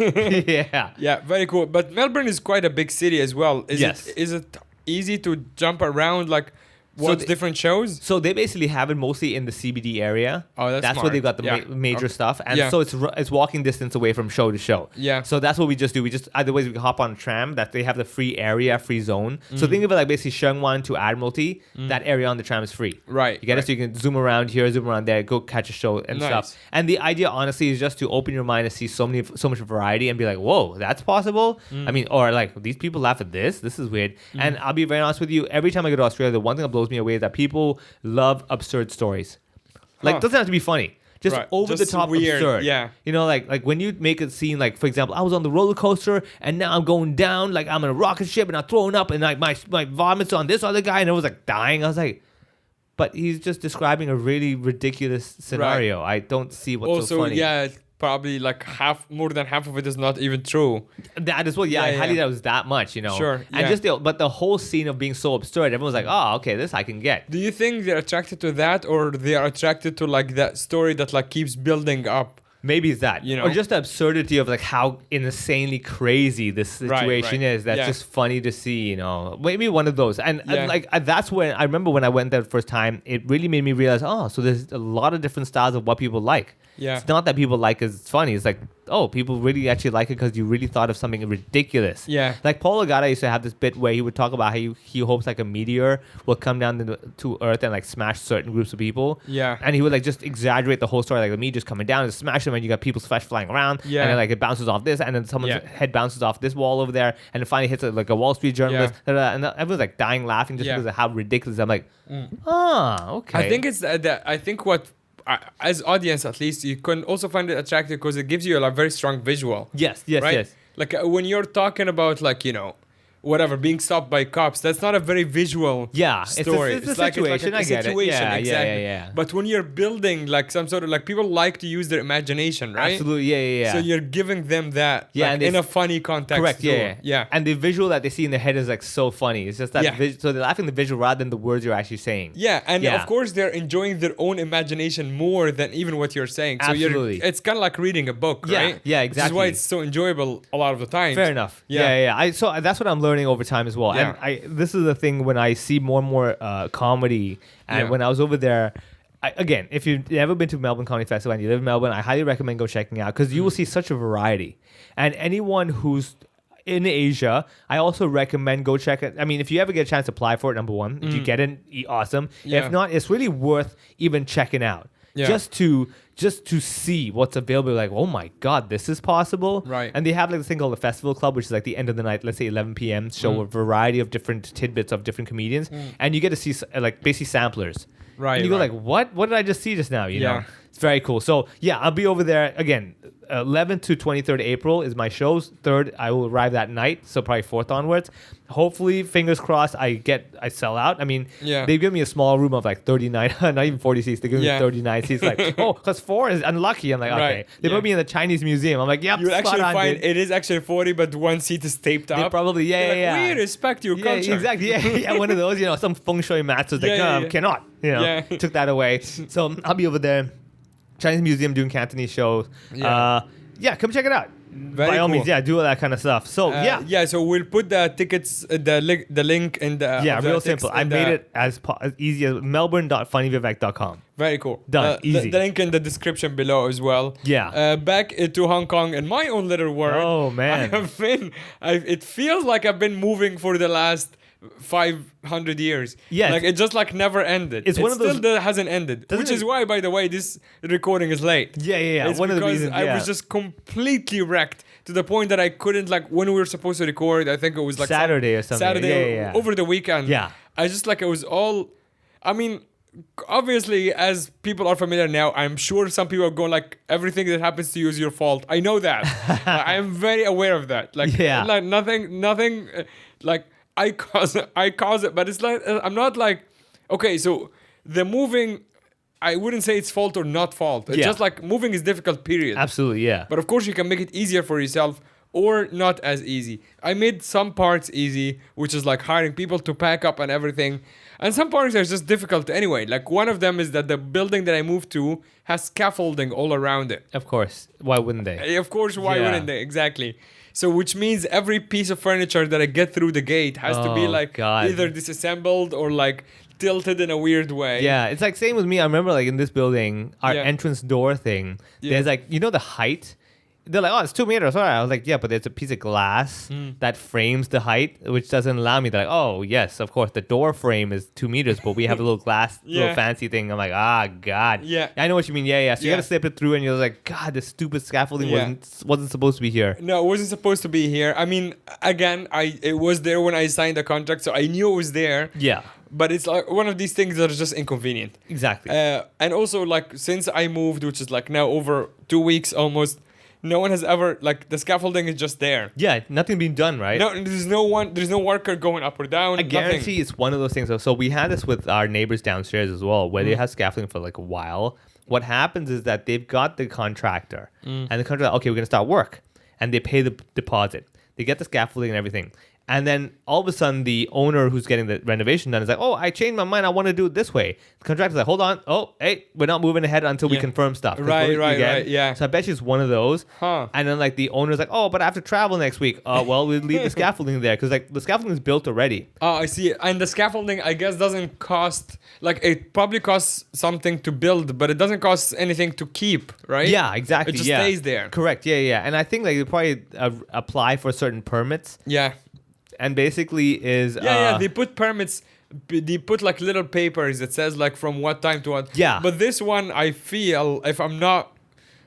Yeah. Yeah, very cool. But Melbourne is quite a big city as well. Is Yes. it easy to jump around? Like, What's different shows? So they basically have it mostly in the CBD area. Oh, that's where smart. they've got the major stuff, and Yeah. so it's walking distance away from show to show. Yeah. So that's what we just do. We just otherwise we can hop on a tram that they have the free area, free zone. So think of it like basically Sheungwan to Admiralty. That area on the tram is free. Right, You get right. it, so you can zoom around here, zoom around there, go catch a show and Nice. stuff. And the idea, honestly, is just to open your mind and see so much variety and be like, whoa, that's possible. I mean, or like these people laugh at this. This is weird. And I'll be very honest with you. Every time I go to Australia, the one thing that blows me away is that people love absurd stories. Like, it doesn't have to be funny. Just Right. over Just the top weird, absurd. yeah. You know, like when you make it seem like, for example, I was on the roller coaster and now I'm going down, like I'm in a rocket ship and I'm throwing up and like my vomit's on this other guy and it was like dying. I was like, but he's just describing a really ridiculous scenario. I don't see what's Also, so funny. yeah, probably like more than half of it is not even true. That as well. Yeah, I highly doubt it was that much, you know. Sure, And yeah. just but the whole scene of being so absurd, everyone's like, oh, okay, this I can get. Do you think they're attracted to that, or they are attracted to like that story that like keeps building up? Maybe it's that, You know? or just the absurdity of like how insanely crazy this situation right. is. That's Yeah. just funny to see, you know. Maybe one of those, and Yeah. that's when I remember when I went there the first time. It really made me realize, oh, so there's a lot of different styles of what people like. Yeah. It's not that people like it's funny. It's like, oh, people really actually like it because you really thought of something ridiculous. Yeah. Like Paul Agata used to have this bit where he would talk about how he hopes like a meteor will come down to Earth and like smash certain groups of people. Yeah. And he would like just exaggerate the whole story, like the meteor's coming down and smash them, and you got people's flesh flying around. Yeah. And then like it bounces off this, and then someone's Yeah. head bounces off this wall over there, and it finally hits like a Wall Street journalist. And everyone's like dying laughing just Yeah. because of how ridiculous. I'm like, okay. I think it's that. I think what, as audience at least, you can also find it attractive because it gives you a very strong visual. yes, Right? yes. Like when you're talking about like, you know, whatever, being stopped by cops, that's not a very visual Yeah, story. it's a situation. I get it. Yeah, exactly. yeah. But when you're building like some sort of like, people like to use their imagination, right? Absolutely, yeah. So you're giving them that, Yeah, like, and in they a funny context. Correct, too. yeah. And the visual that they see in their head is like so funny. It's just that, Yeah. so they're laughing the visual rather than the words you're actually saying. Yeah, and Yeah. of course they're enjoying their own imagination more than even what you're saying. So Absolutely. it's kind of like reading a book, Yeah, right? yeah, Which is why exactly. it's so enjoyable a lot of the time. Fair enough. Yeah. Yeah. So that's what I'm learning over time as well. Yeah. And this is the thing when I see more and more comedy. And Yeah. when I was over there, again, if you've never been to Melbourne Comedy Festival and you live in Melbourne, I highly recommend go checking out because you will see such a variety. And anyone who's in Asia, I also recommend go check it. I mean, if you ever get a chance to apply for it, number one, if you get in, awesome. Yeah. If not, it's really worth even checking out. Yeah. Just to see what's available, like, oh my god, this is possible. Right. And they have like this thing called the Festival Club, which is like the end of the night, let's say 11 p.m. show a variety of different tidbits of different comedians, and you get to see like basically samplers. Right, And you go right. like, what did I just see just now? You Yeah. know, it's very cool. So yeah, I'll be over there again. 11th to 23rd April is my shows. 3rd, I will arrive that night, so probably 4th onwards. Hopefully, fingers crossed, I sell out. I mean, Yeah. they give me a small room of like 39, not even 40 seats. They give me Yeah. 39 seats. Like, oh, because 4 is unlucky. I'm like, okay. Right, They yeah. put me in the Chinese museum. I'm like, yep, You will spot actually on, find dude. it is actually 40, but one seat is taped They up. probably, They're yeah. like, we respect your Yeah, culture. exactly. Yeah, one of those, some feng shui masters like, Yeah, yeah. cannot, Yeah. took that away. So I'll be over there, Chinese museum doing Cantonese shows. Yeah. Come check it out. Very By all cool. means, do all that kind of stuff. So Yeah, so we'll put the tickets, the link in the. yeah, of the real text simple. I in made the- it as easy as melbourne.funnyvivek.com. Very cool. Done. Easy. The link in the description below as well. Yeah. Back to Hong Kong and my own little world. Oh, man. It feels like I've been moving for the last 500 years. Yeah, Like it just like never ended. It's one of those- Still hasn't ended. Doesn't Which is it- why, by the way, this recording is late. Yeah. It's One of the because reasons. I was just completely wrecked to the point that I couldn't, like, when we were supposed to record, I think it was like Saturday or something. Saturday Yeah. over the weekend. Yeah. I just like, it was all, I mean, obviously, as people are familiar now, I'm sure some people are going like, everything that happens to you is your fault. I know that. I am very aware of that. Like, Yeah. like nothing, like, I cause it, but it's like, I'm not like, okay, so the moving, I wouldn't say it's fault or not fault. It's Yeah. just like moving is difficult, period. Absolutely, yeah. But of course, you can make it easier for yourself or not as easy. I made some parts easy, which is like hiring people to pack up and everything. And some parts are just difficult anyway. Like one of them is that the building that I moved to has scaffolding all around it. Of course. Why wouldn't they? Of course, why Yeah. wouldn't they? Exactly. So which means every piece of furniture that I get through the gate has to be Oh, like God. either disassembled or like tilted in a weird way. Yeah, it's like same with me. I remember like in this building, our Yeah. entrance door thing. Yeah. There's like the height. They're like, oh, it's 2 meters. All right. I was like, yeah, but there's a piece of glass that frames the height, which doesn't allow me. They're like, oh yes, of course, the door frame is 2 meters, but we have a little glass, Yeah. little fancy thing. I'm like, God. Yeah. I know what you mean. Yeah. So you Yeah. gotta slip it through, and you're like, God, this stupid scaffolding Yeah. wasn't supposed to be here. No, it wasn't supposed to be here. I mean, again, it was there when I signed the contract, so I knew it was there. Yeah. But it's like one of these things that are just inconvenient. Exactly. And also, like, since I moved, which is like now over 2 weeks almost, no one has ever, like, the scaffolding is just there. Yeah, nothing being done, right? No, there's no worker going up or down. I nothing. guarantee it's one of those things. So we had this with our neighbors downstairs as well, where they have scaffolding for like a while. What happens is that they've got the contractor, and the contractor, okay, we're gonna start work, and they pay the deposit. They get the scaffolding and everything. And then all of a sudden, the owner who's getting the renovation done is like, oh, I changed my mind. I want to do it this way. The contractor's like, hold on. Oh, hey, we're not moving ahead until we Yeah. confirm stuff. Right, You get? right, yeah. So I bet you it's one of those. Huh. And then like the owner's like, oh, but I have to travel next week. Well, we'll leave the scaffolding there because like the scaffolding is built already. Oh, I see. And the scaffolding, I guess, doesn't cost, like, it probably costs something to build, but it doesn't cost anything to keep, right? Yeah, exactly. It just yeah. stays there. Correct. Yeah. And I think like you probably apply for certain permits. Yeah. And basically is Yeah, they put permits. They put like little papers that says like from what time to what. Yeah. But this one, I feel, if I'm not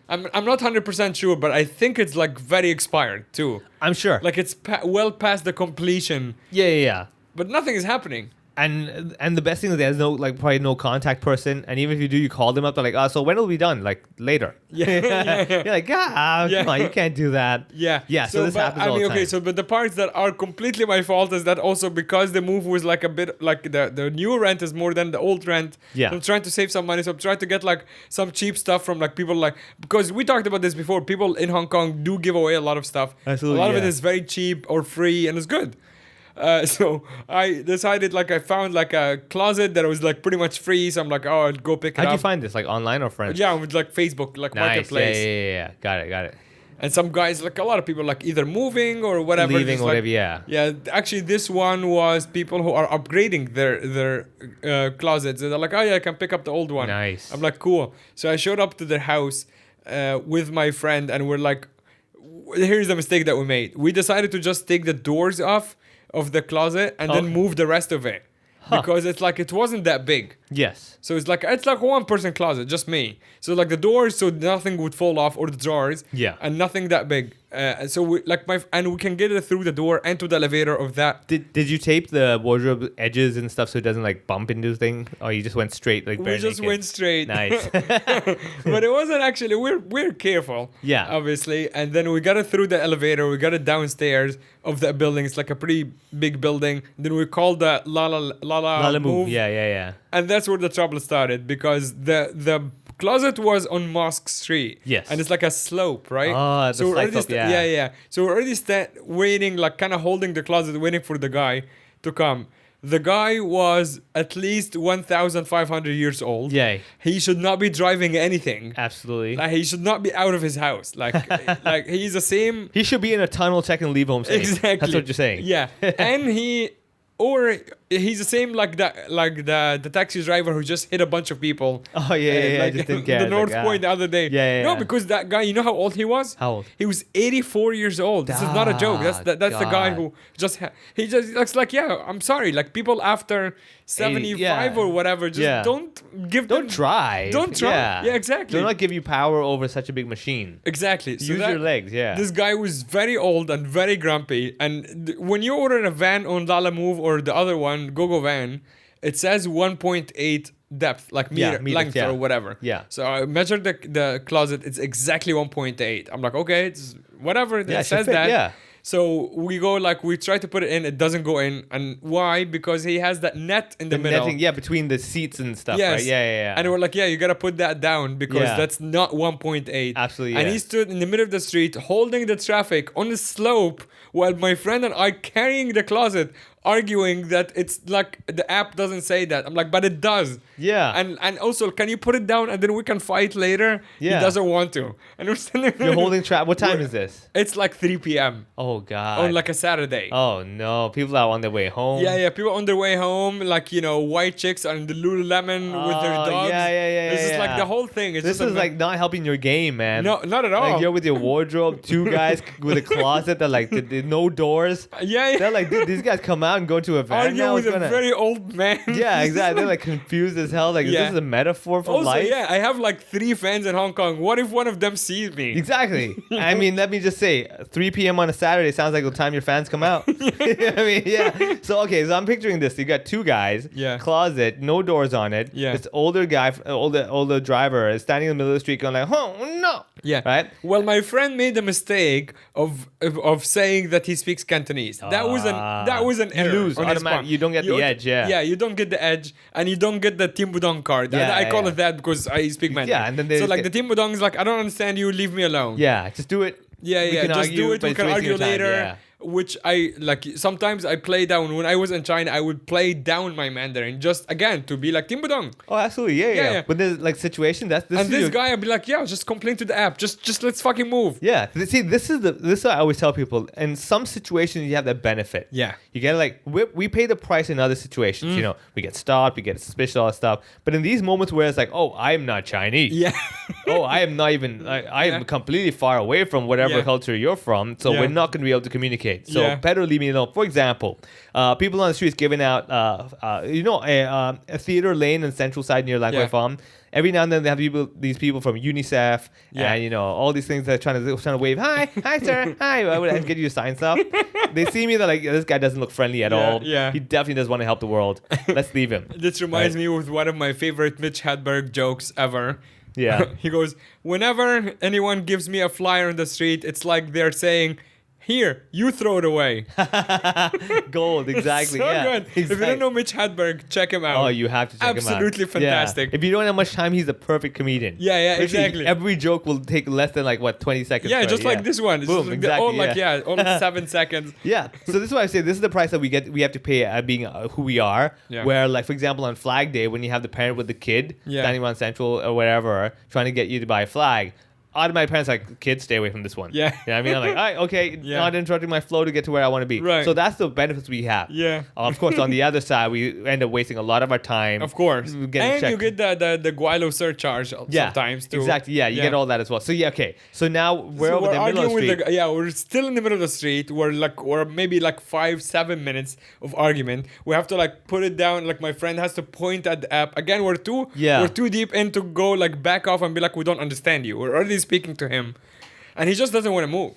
100% sure, but I think it's like very expired too. I'm sure. Like it's well past the completion, Yeah. but nothing is happening. And the best thing is there's probably no contact person, and even if you do, you call them up. They're like, so when will it be done? Like later. Yeah. You're like, come on, you can't do that. Yeah. So this happens all the time. Okay, so but the parts that are completely my fault is that also because the move was like a bit like the new rent is more than the old rent. Yeah. So I'm trying to save some money. So I'm trying to get like some cheap stuff from like people like, because we talked about this before. People in Hong Kong do give away a lot of stuff. Absolutely, a lot of it yeah. is very cheap or free and it's good. So I decided like I found like a closet that was like pretty much free. So I'm like, oh, I'll go pick it up. How'd you find this? Like online or friends? Yeah, with like Facebook, like Nice. marketplace. Yeah. Got it. And some guys, like a lot of people, like either moving or whatever. Leaving, just, whatever, like, yeah. Yeah, actually, this one was people who are upgrading their closets. They're like, oh yeah, I can pick up the old one. Nice. I'm like, cool. So I showed up to their house with my friend, and we're like, here's the mistake that we made. We decided to just take the doors off of the closet and then Okay. move the rest of it. Because it's like it wasn't that big. Yes. So it's like a one person closet, just me. So like the doors, so nothing would fall off, or the drawers. Yeah. And nothing that big. So we like and we can get it through the door and to the elevator of that. Did you tape the wardrobe edges and stuff so it doesn't like bump into the thing, or you just went straight like bare We just naked? went straight. Nice. But it wasn't actually. We're careful. Yeah. Obviously, and then we got it through the elevator. We got it downstairs of that building. It's like a pretty big building. Then we called the Lala Move. Yeah. And that's where the trouble started, because the closet was on Mosque Street. Yes. And it's like a slope, right? Oh, the so we're slight already slope, yeah. yeah. So we're already waiting, like kind of holding the closet, waiting for the guy to come. The guy was at least 1,500 years old. Yay. He should not be driving anything. Absolutely. Like he should not be out of his house. Like like he's the same. He should be in a tunnel, check and leave home safe. Exactly. That's what you're saying. Yeah. And he's the same like the taxi driver who just hit a bunch of people. Oh yeah. Like Just didn't care. the It's North like, Point the other day. Yeah. No, because that guy, you know how old he was? How old? He was 84 years old. This is not a joke. That's the guy God. who he just looks like, yeah, I'm sorry. Like people after 75 yeah. or whatever, just don't give them. Don't try. Don't try. Yeah, exactly. Do not give you power over such a big machine. Exactly. So Use your legs. Yeah. This guy was very old and very grumpy. And when you order a van on Lala Move or the other one, GoGo Van, it says 1.8 depth, like meters, length yeah. or whatever. Yeah. So I measured the closet. It's exactly 1.8. I'm like, okay, it's whatever. It should says fit, that. yeah. So we go we try to put it in. It doesn't go in. And why? Because he has that net in the middle. Netting, between the seats and stuff, Yes. right? Yeah. And we're like, yeah, you gotta put that down because Yeah. that's not 1.8. Absolutely, And yeah. he stood in the middle of the street holding the traffic on the slope while my friend and I carrying the closet arguing that it's like the app doesn't say that. I'm like, but it does. Yeah. And also, can you put it down and then we can fight later? Yeah. He doesn't want to. And we're standing there. You're holding trap. What time is this? It's like 3 p.m. Oh God. on like a Saturday. Oh no, people are on their way home. Yeah, people on their way home, like, you know, white chicks on the Lululemon with their dogs. Yeah. It's just like the whole thing. It's This just is like not helping your game, man. no, not at all. Like you're with your wardrobe, two guys with a closet that like no doors. Yeah. They're like, dude, these guys come out and go to a van Arguing now. with a very old man. Yeah, exactly. They're like confused as hell. Like, is Yeah. this a metaphor for Also, life? yeah, I have like 3 fans in Hong Kong. What if one of them sees me? Exactly. I mean, let me just say, 3 p.m. on a Saturday sounds like the time your fans come out. I mean, yeah. So, okay, so I'm picturing this. You got 2 guys, Yeah. closet, no doors on it. Yeah. This older guy, older driver is standing in the middle of the street going like, oh, no. Yeah. Right? Well, my friend made the mistake of saying that he speaks Cantonese. That was an error. lose on his automatic- part. you don't get the edge, yeah. Yeah, you don't get the edge, and you don't get the Timbudong card. Yeah, I call yeah. it that because I speak Mandarin. Yeah, and then so like the Timbudong is like, I don't understand you. Leave me alone. Yeah, just do it. Yeah, We yeah. can Just argue, do it. but We it's can wasting argue your time, later. yeah. Which I like. Sometimes I play down. When I was in China, I would play down my Mandarin just again to be like Timbudong. Oh, absolutely. Yeah. But there's like situation this And is this your- guy, I'd be like, yeah, just complain to the app. Just let's fucking move. Yeah. See, this is what I always tell people. In some situations, you have that benefit. Yeah. You get like we pay the price in other situations. You know, we get stopped, we get suspicious, all that stuff. But in these moments where it's like, oh, I'm not Chinese. Yeah. Oh, I am not even. I am completely far away from whatever Yeah. culture you're from. So Yeah. we're not going to be able to communicate. So Yeah. better leave me alone. For example, people on the streets giving out, a theater lane in Central Side near Lang Yeah. Farm. Every now and then they have these people from UNICEF Yeah. and all these things that are trying to wave. Hi, sir, hi. I would get you to sign stuff. They see me, they're like, this guy doesn't look friendly at all. yeah. He definitely does want to help the world. Let's leave him. This reminds me of one of my favorite Mitch Hedberg jokes ever. Yeah. He goes, whenever anyone gives me a flyer on the street, it's like they're saying, here, you throw it away. Gold, exactly. So yeah. good. If you don't know Mitch Hedberg, check him out. Oh, you have to check him out. Absolutely fantastic. Yeah. If you don't have much time, he's a perfect comedian. Yeah, Literally, exactly. Every joke will take less than 20 seconds. Yeah, right? just like this one. It's Boom, just exactly. all 7 seconds. Yeah, so this is why I say this is the price that we have to pay at being who we are. Yeah. Where, like, for example, on Flag Day, when you have the parent with the kid Yeah. standing around Central or whatever, trying to get you to buy a flag. Automatic parents are like, kids, stay away from this one. Yeah. You know what I mean? I'm like, all right, okay, Yeah. not interrupting my flow to get to where I want to be. Right. So that's the benefits we have. Yeah. Of course, on the other side, we end up wasting a lot of our time. Of course. Getting And checked. you get the Guilo surcharge sometimes too. Exactly. Yeah, you get all that as well. So yeah, okay. So now we're So over the middle of the street. we're still in the middle of the street. We're maybe like 5-7 minutes of argument. We have to like put it down. Like my friend has to point at the app. Again, we're too deep in to go like back off and be like, we don't understand you. We're already speaking to him, and he just doesn't want to move.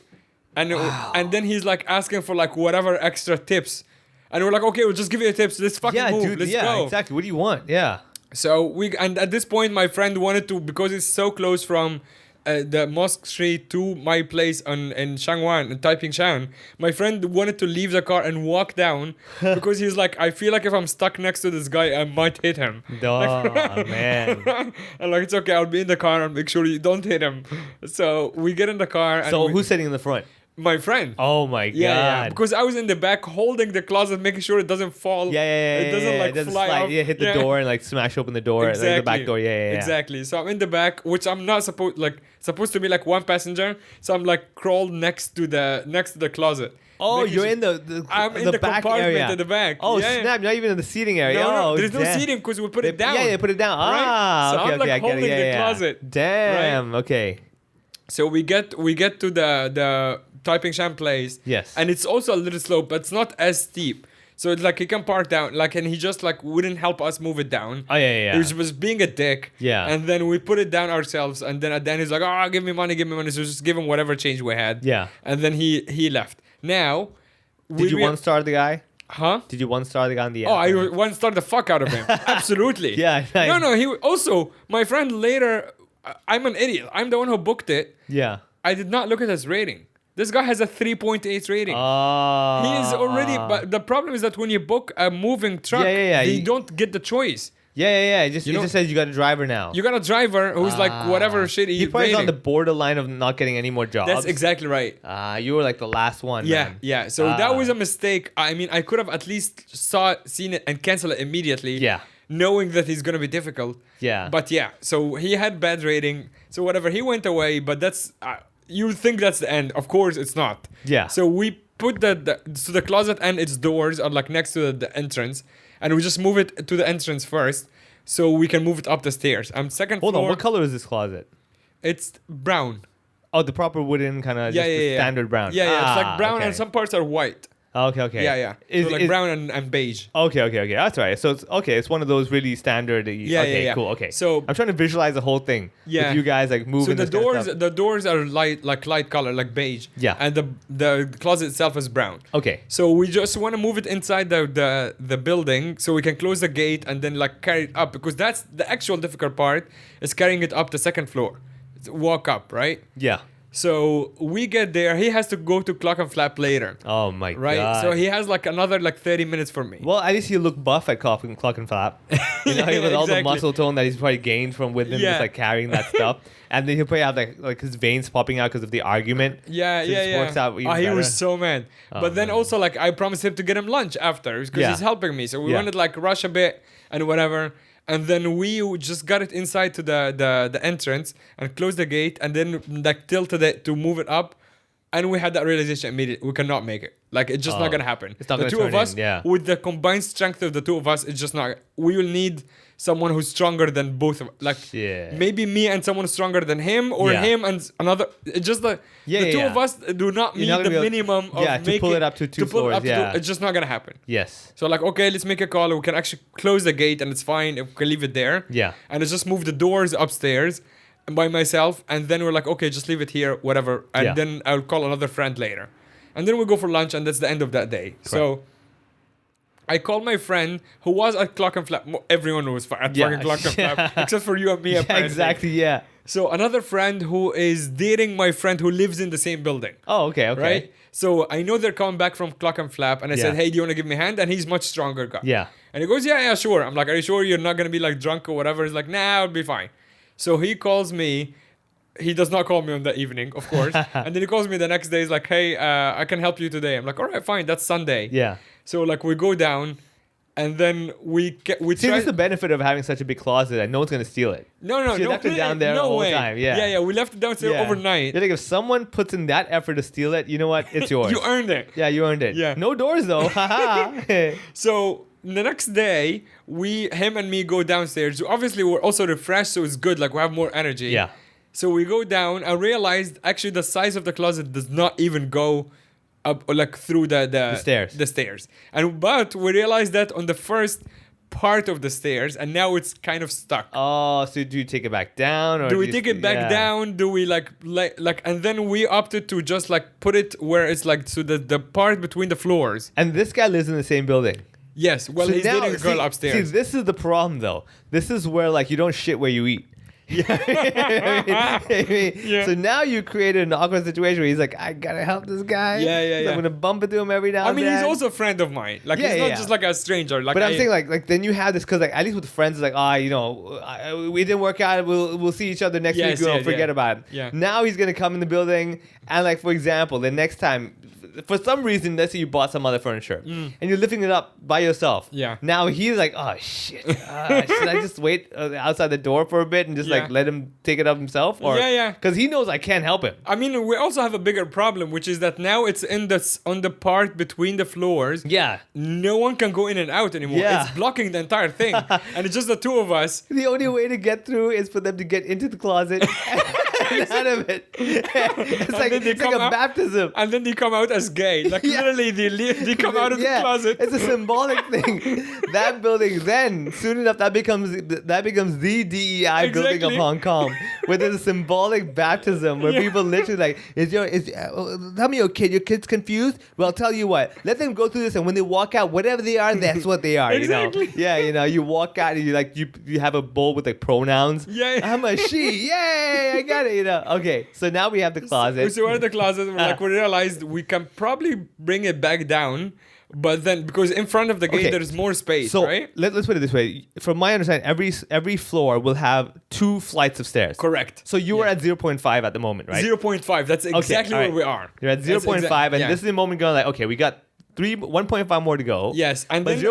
And then he's like asking for like whatever extra tips. And we're like, okay, we'll just give you the tips. Let's fucking move. Dude, Let's yeah, go. exactly. What do you want? Yeah. So and at this point, my friend wanted to, because it's so close from the Mosque Street to my place in Shangwan, in Taiping Shan. My friend wanted to leave the car and walk down because he's like, I feel like if I'm stuck next to this guy, I might hit him. Oh, man. And like, it's okay, I'll be in the car and make sure you don't hit him. So we get in the car. And So who's sitting in the front? My friend. Oh my god. Yeah, because I was in the back holding the closet, making sure it doesn't fall. It doesn't fly slide. off. Yeah, hit the door and like smash open the door, like the back door. Yeah. Exactly. So I'm in the back, which I'm not supposed to be like one passenger. So I'm like crawled next to the closet. Oh, Making you're sure- in the I'm in the back compartment area. at the back. Oh Yeah, yeah. snap! Not even in the seating area. No, Oh, there's no damn. seating because we put it down. Yeah, they put it down. Right? Ah, So okay, I'm like I get holding it. the closet. Damn. Okay. So we get to the Taiping Shan place. Yes. And it's also a little slope, but it's not as steep. So it's like he can park down, like, and he just like wouldn't help us move it down. Oh yeah. He was being a dick. Yeah. And then we put it down ourselves, and then at the end he's like, "Oh, give me money." So just give him whatever change we had. Yeah. And then he left. Now, Did you one star the guy? Huh? Did you one star the guy on the app? Oh, I one star the fuck out of him. Absolutely. Yeah. No. He also, my friend later. I'm an idiot. I'm the one who booked it. Yeah. I did not look at his rating. This guy has a 3.8 rating. Oh. He is already. But the problem is that when you book a moving truck, Yeah. they don't get the choice. Yeah. It just says you got a driver now. You got a driver who's like whatever shitty. He probably on the borderline of not getting any more jobs. That's exactly right. You were like the last one. Yeah, man. yeah. So that was a mistake. I mean, I could have at least seen it and cancel it immediately. Yeah. Knowing that he's gonna be difficult. Yeah. But yeah, so he had bad rating. So whatever, he went away. But that's you think that's the end. Of course, it's not. Yeah. So we put the closet and its doors are like next to the entrance, and we just move it to the entrance first, so we can move it up the stairs. Second floor. Hold on, what color is this closet? It's brown. Oh, the proper wooden kind of standard brown. Yeah, it's like brown and some parts are white. Okay. Yeah. So like brown and beige. Okay. That's right. So it's one of those really standard. Yeah. Cool. Okay. So I'm trying to visualize the whole thing. Yeah. With you guys like moving. So the doors are light color, like beige. Yeah. And the closet itself is brown. Okay. So we just want to move it inside the building so we can close the gate and then like carry it up, because that's the actual difficult part, is carrying it up the second floor. Walk up, right? Yeah. So we get there. He has to go to Clockenflap later. Oh my right? God. So he has like another 30 minutes for me. Well, at least you look buff at Clockenflap. You know, with all the muscle tone that he's probably gained from with him, just like carrying that stuff. And then he'll probably have like his veins popping out because of the argument. Yeah. Works out even He better. was so mad. But then also like I promised him to get him lunch after, because he's helping me. So we wanted like rush a bit and whatever. And then we just got it inside to the entrance and closed the gate, and then like tilted it to move it up. And we had that realization immediately: we cannot make it. Like, it's just not gonna happen. It's not the gonna two turn of us, in, with the combined strength of the two of us, it's just not. We will need someone who's stronger than both of us. Like, maybe me and someone stronger than him, or him and another. It's just the two of us do not meet the minimum of to making, pull it up to two floors. It's just not gonna happen. Yes. So like, okay, let's make a call. We can actually close the gate and it's fine. We can leave it there. Yeah. And let's just move the doors upstairs by myself. And then we're like, okay, just leave it here, whatever. And then I'll call another friend later. And then we go for lunch, and that's the end of that day. Correct. So I called my friend who was at Clockenflap. Everyone was at fucking Clockenflap, except for you and me. Apparently. Exactly. Yeah. So another friend who is dating my friend who lives in the same building. Oh, okay. Right? So I know they're coming back from Clockenflap, and I said, hey, do you want to give me a hand? And he's much stronger guy. Yeah. And he goes, yeah, sure. I'm like, are you sure you're not going to be like drunk or whatever? He's like, nah, I'll be fine. So he calls me. He does not call me on that evening, of course. And then he calls me the next day. He's like, hey, I can help you today. I'm like, all right, fine. That's Sunday. Yeah. So like we go down, and then we see, this is the benefit of having such a big closet that no one's gonna steal it. No, so you left it down there all the time. Yeah. We left it downstairs overnight. You're like, if someone puts in that effort to steal it, you know what? It's yours. You earned it. Yeah, you earned it. Yeah. No doors though. So the next day, him and me go downstairs. Obviously, we're also refreshed, so it's good. Like, we have more energy. Yeah. So we go down. I realized actually the size of the closet does not even go up like through the stairs. The stairs. But we realized that on the first part of the stairs, and now it's kind of stuck. Oh, so do you take it back down, or do we take it back down? Do we like and then we opted to just like put it where it's like so the part between the floors. And this guy lives in the same building. Yes. Well, he's dating a girl upstairs. See, this is the problem though. This is where like you don't shit where you eat. Yeah. So now you created an awkward situation where he's like, I gotta help this guy. Yeah. I'm gonna bump into him every now and then. I mean, he's also a friend of mine. Like, he's not just like a stranger. Like, but I'm saying like then you have this because like at least with friends, it's like, we didn't work out. We'll see each other next week. We'll forget about it. Yeah. Now he's gonna come in the building and like, for example, the next time, for some reason, let's say you bought some other furniture and you're lifting it up by yourself. Yeah. Now he's like, oh shit, should I just wait outside the door for a bit and just like let him take it up himself? Or, because he knows I can't help him. I mean, we also have a bigger problem, which is that now it's on the part between the floors. Yeah. No one can go in and out anymore. Yeah. It's blocking the entire thing, and it's just the two of us. The only way to get through is for them to get into the closet. Out of it. It's like a baptism. And then they come out as gay. Like literally they come out of the closet. It's a symbolic thing. That building then, soon enough, that becomes the DEI building of Hong Kong. Where there's a symbolic baptism where people literally like, tell me your kid's confused? Well, I'll tell you what, let them go through this, and when they walk out, whatever they are, that's what they are. Exactly. You know, you walk out and you have a bowl with like pronouns. Yeah. I'm a she. Yay, I got it. Okay, so now we have the closet. So we're in the closet. We realized we can probably bring it back down, but then because in front of the gate there's more space, so right? let's put it this way. From my understanding, every floor will have 2 flights of stairs. Correct. So you are at 0.5 at the moment, right? 0.5. That's exactly where we are. You're at 0.5, and this is the moment going like, okay, we got 1.5 more to go. Yes, and but then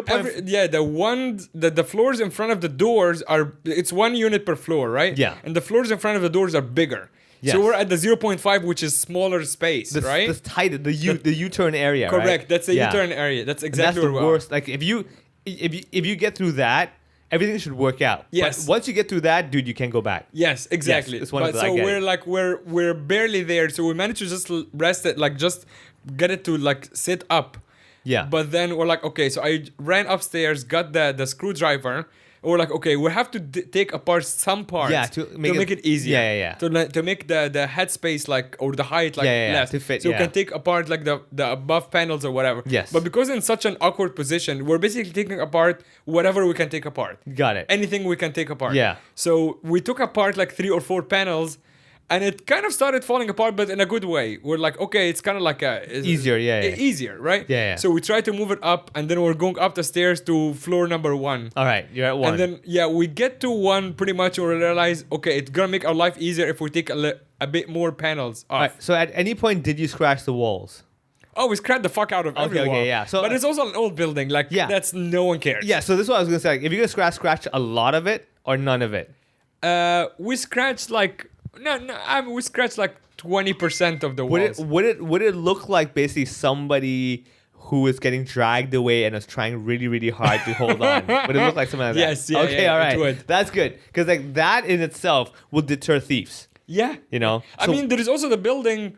the floors in front of the doors it's 1 unit per floor, right? Yeah. And the floors in front of the doors are bigger. Yes. So we're at the 0.5, which is smaller space, right? This tight, the U-turn area. Correct. Right? That's the U-turn area. That's exactly that's where the we worst. Like if you get through that, everything should work out. Yes. But once you get through that, dude, you can't go back. Yes, exactly. Yes, it's one of but the, so we're barely there. So we managed to just rest it, like just get it to like sit up. Yeah. But then we're like, okay, so I ran upstairs, got the screwdriver. We're like, okay, we have to take apart some parts to make it easier. Yeah. To make the headspace like or the height like less. To fit, so we can take apart like the above panels or whatever. Yes. But because in such an awkward position, we're basically taking apart whatever we can take apart. Got it. Anything we can take apart. Yeah. So we took apart like 3 or 4 panels. And it kind of started falling apart, but in a good way. We're like, okay, it's kind of like easier, easier, right? Yeah. So we try to move it up, and then we're going up the stairs to floor number 1. All right, you're at 1. And then we get to 1 pretty much, and we realize, okay, it's gonna make our life easier if we take a bit more panels off. All right, so at any point, did you scratch the walls? Oh, we scratched the fuck out of every wall. Yeah. So, but it's also an old building, like that's no one cares. Yeah. So this is what I was gonna say. Like, if you're gonna scratch a lot of it or none of it. We scratched like. No, we scratched like 20% of the walls. Would it look like basically somebody who is getting dragged away and is trying really, really hard to hold on? Would it look like something like that? Yes, yeah. Okay, all right. It would. That's good. Because like that in itself will deter thieves. Yeah. You know? I mean, there is also the building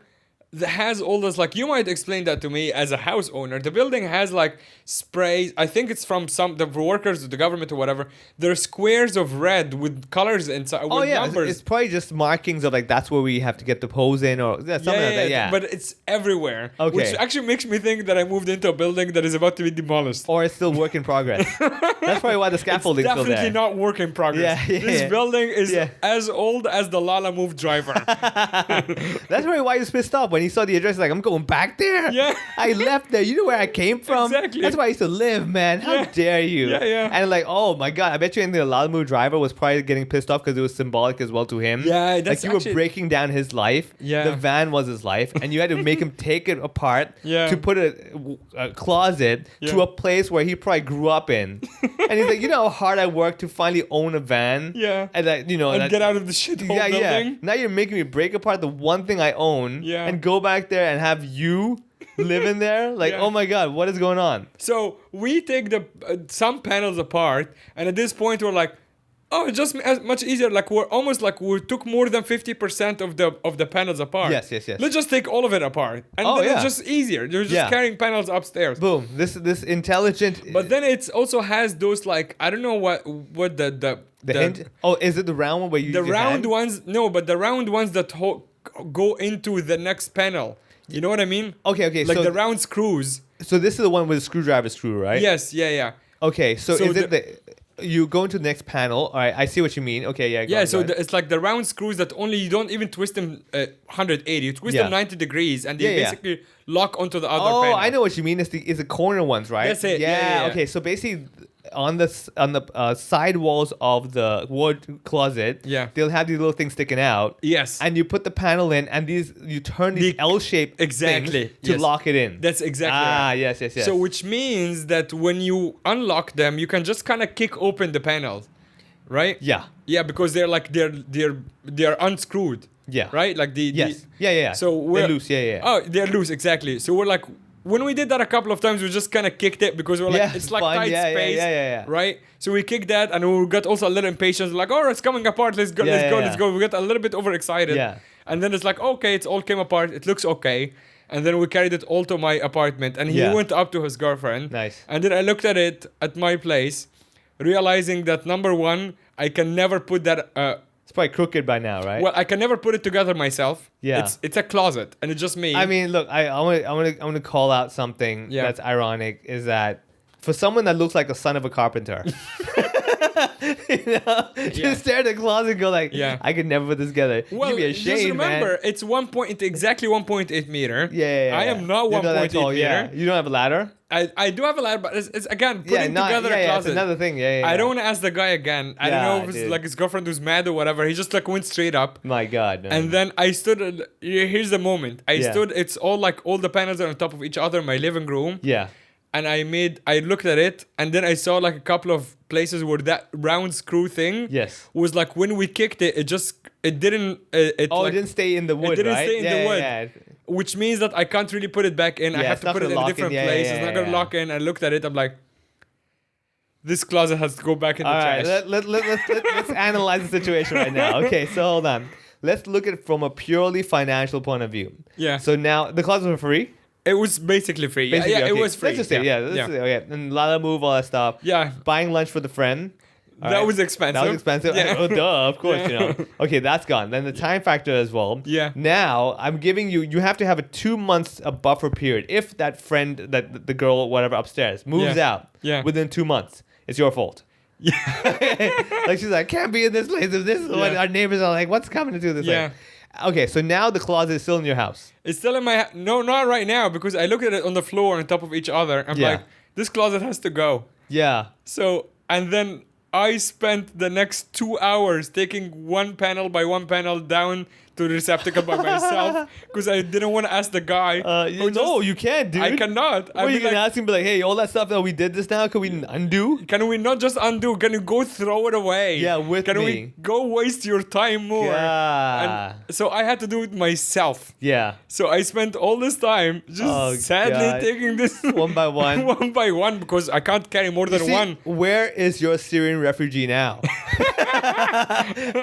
that has all this, like, you might explain that to me as a house owner. The building has like sprays. I think it's from the workers, the government or whatever. There are squares of red with colors inside. Oh with yeah, numbers. it's probably just markings of like that's where we have to get the pose in or something like that. Yeah, but it's everywhere. Okay. Which actually makes me think that I moved into a building that is about to be demolished. Or it's still work in progress. That's probably why the scaffolding's still there. Definitely not work in progress. This building is as old as the Lala Move driver. That's probably why he was pissed off when he saw the address. Like, I'm going back there. Yeah. I left there. You know where I came from? Exactly. That's where I used to live, man. How dare you? Yeah. And like, oh my God, I bet you the Lala Move driver was probably getting pissed off because it was symbolic as well to him. Yeah, that's like you were breaking down his life. Yeah. The van was his life, and you had to make him take it apart to put a closet to a place where he probably grew up in. And he's like, you know how hard I worked to finally own a van. Yeah. And that, you know, and get out of the shithole building. Yeah. Now you're making me break apart the one thing I own. Yeah. And go back there and have you live in there. Like, oh my God, what is going on? So we take some panels apart, and at this point we're like, oh, it's just as much easier. Like we're almost like we took more than 50% of the panels apart. Yes. Let's just take all of it apart, and then it's just easier. You're just carrying panels upstairs. Boom. This intelligent. But then it also has those like I don't know what the oh, is it the round one where you the use your round hand? ones? No, but the round ones that go into the next panel. You know what I mean? Okay. Like so the round screws. So this is the one with the screwdriver screw, right? Yes. Yeah. Okay. So is it you go into the next panel? All right. I see what you mean. Okay. Yeah. Yeah. So it's like the round screws that only you don't even twist them 180. You twist them 90 degrees, and they basically lock onto the other panel. Oh, I know what you mean. It's the corner ones, right? That's it. Yeah. Okay. So basically, on the side walls of the wood closet, they'll have these little things sticking out. Yes. And you put the panel in, and you turn these L-shaped things to lock it in. That's exactly right. Yes. So which means that when you unlock them, you can just kind of kick open the panels, right? Yeah. Yeah, because they're like they're unscrewed. Yeah. Right? Like Yeah. So they're loose. Yeah. Oh, they're loose, exactly. So we're like, when we did that a couple of times, we just kind of kicked it because we're like, it's like fun. tight space, yeah. right? So we kicked that, and we got also a little impatient, like, oh, it's coming apart. Let's go. We got a little bit overexcited. Yeah. And then it's like, okay, it's all came apart. It looks okay. And then we carried it all to my apartment, and he went up to his girlfriend. Nice. And then I looked at it at my place, realizing that number one, I can never put that. It's probably crooked by now, right? Well, I can never put it together myself. Yeah. It's a closet, and it's just me. I mean, look, I want to call out something that's ironic. Is that for someone that looks like the son of a carpenter, Just stare at the closet and go like, I could never put this together. Well, You'd be ashamed, just remember, man. it's exactly 1.8 meter. Yeah. I am not 1.8 meter. Yeah. You don't have a ladder? I do have a ladder, but it's again putting together a it's closet. another thing. I don't want to ask the guy again. I don't know if it's like his girlfriend who's mad or whatever. He just like went straight up. My God. Man. And then I stood. Here's the moment. I stood. It's all like all the panels are on top of each other in my living room. Yeah. And I looked at it, and then I saw like a couple of places where that round screw thing was like when we kicked it, it didn't. It didn't stay in the wood. It didn't right? stay in the wood. Yeah. Which means that I can't really put it back in. I have to put it in a different place. It's not gonna lock in. I looked at it. I'm like, this closet has to go back in the trash. All right, let's analyze the situation right now. Okay, so hold on. Let's look at it from a purely financial point of view. Yeah. So now the closets were free. It was basically free. Basically, yeah, okay. it was free. Let's just say, okay. And Lala move, all that stuff. Yeah. Buying lunch for the friend. That was expensive. That was expensive. Yeah. Oh, duh, of course, you know. Okay, that's gone. Then the time factor as well. Yeah. Now, I'm giving you have to have a 2 months a buffer period. If that friend, that the girl, whatever, upstairs, moves out within 2 months, it's your fault. Yeah. Like, she's like, can't be in this place. If this is what our neighbors are like, what's coming to do this? Yeah. Okay, so now the closet is still in your house. It's still in my no, not right now, because I look at it on the floor on top of each other. I'm like, this closet has to go. Yeah. So, and then I spent the next 2 hours taking one panel by one panel down to the receptacle by myself because I didn't want to ask the guy. No, you can't, dude. I cannot. What, you can ask him, be like, hey, all that stuff that we did this now, can we undo? Can we not just undo? Can you go throw it away? Yeah, Can we go waste your time more? Yeah. And so I had to do it myself. Yeah. So I spent all this time just sadly taking this one by one. one by one because I can't carry more than one. Where is your Syrian refugee now?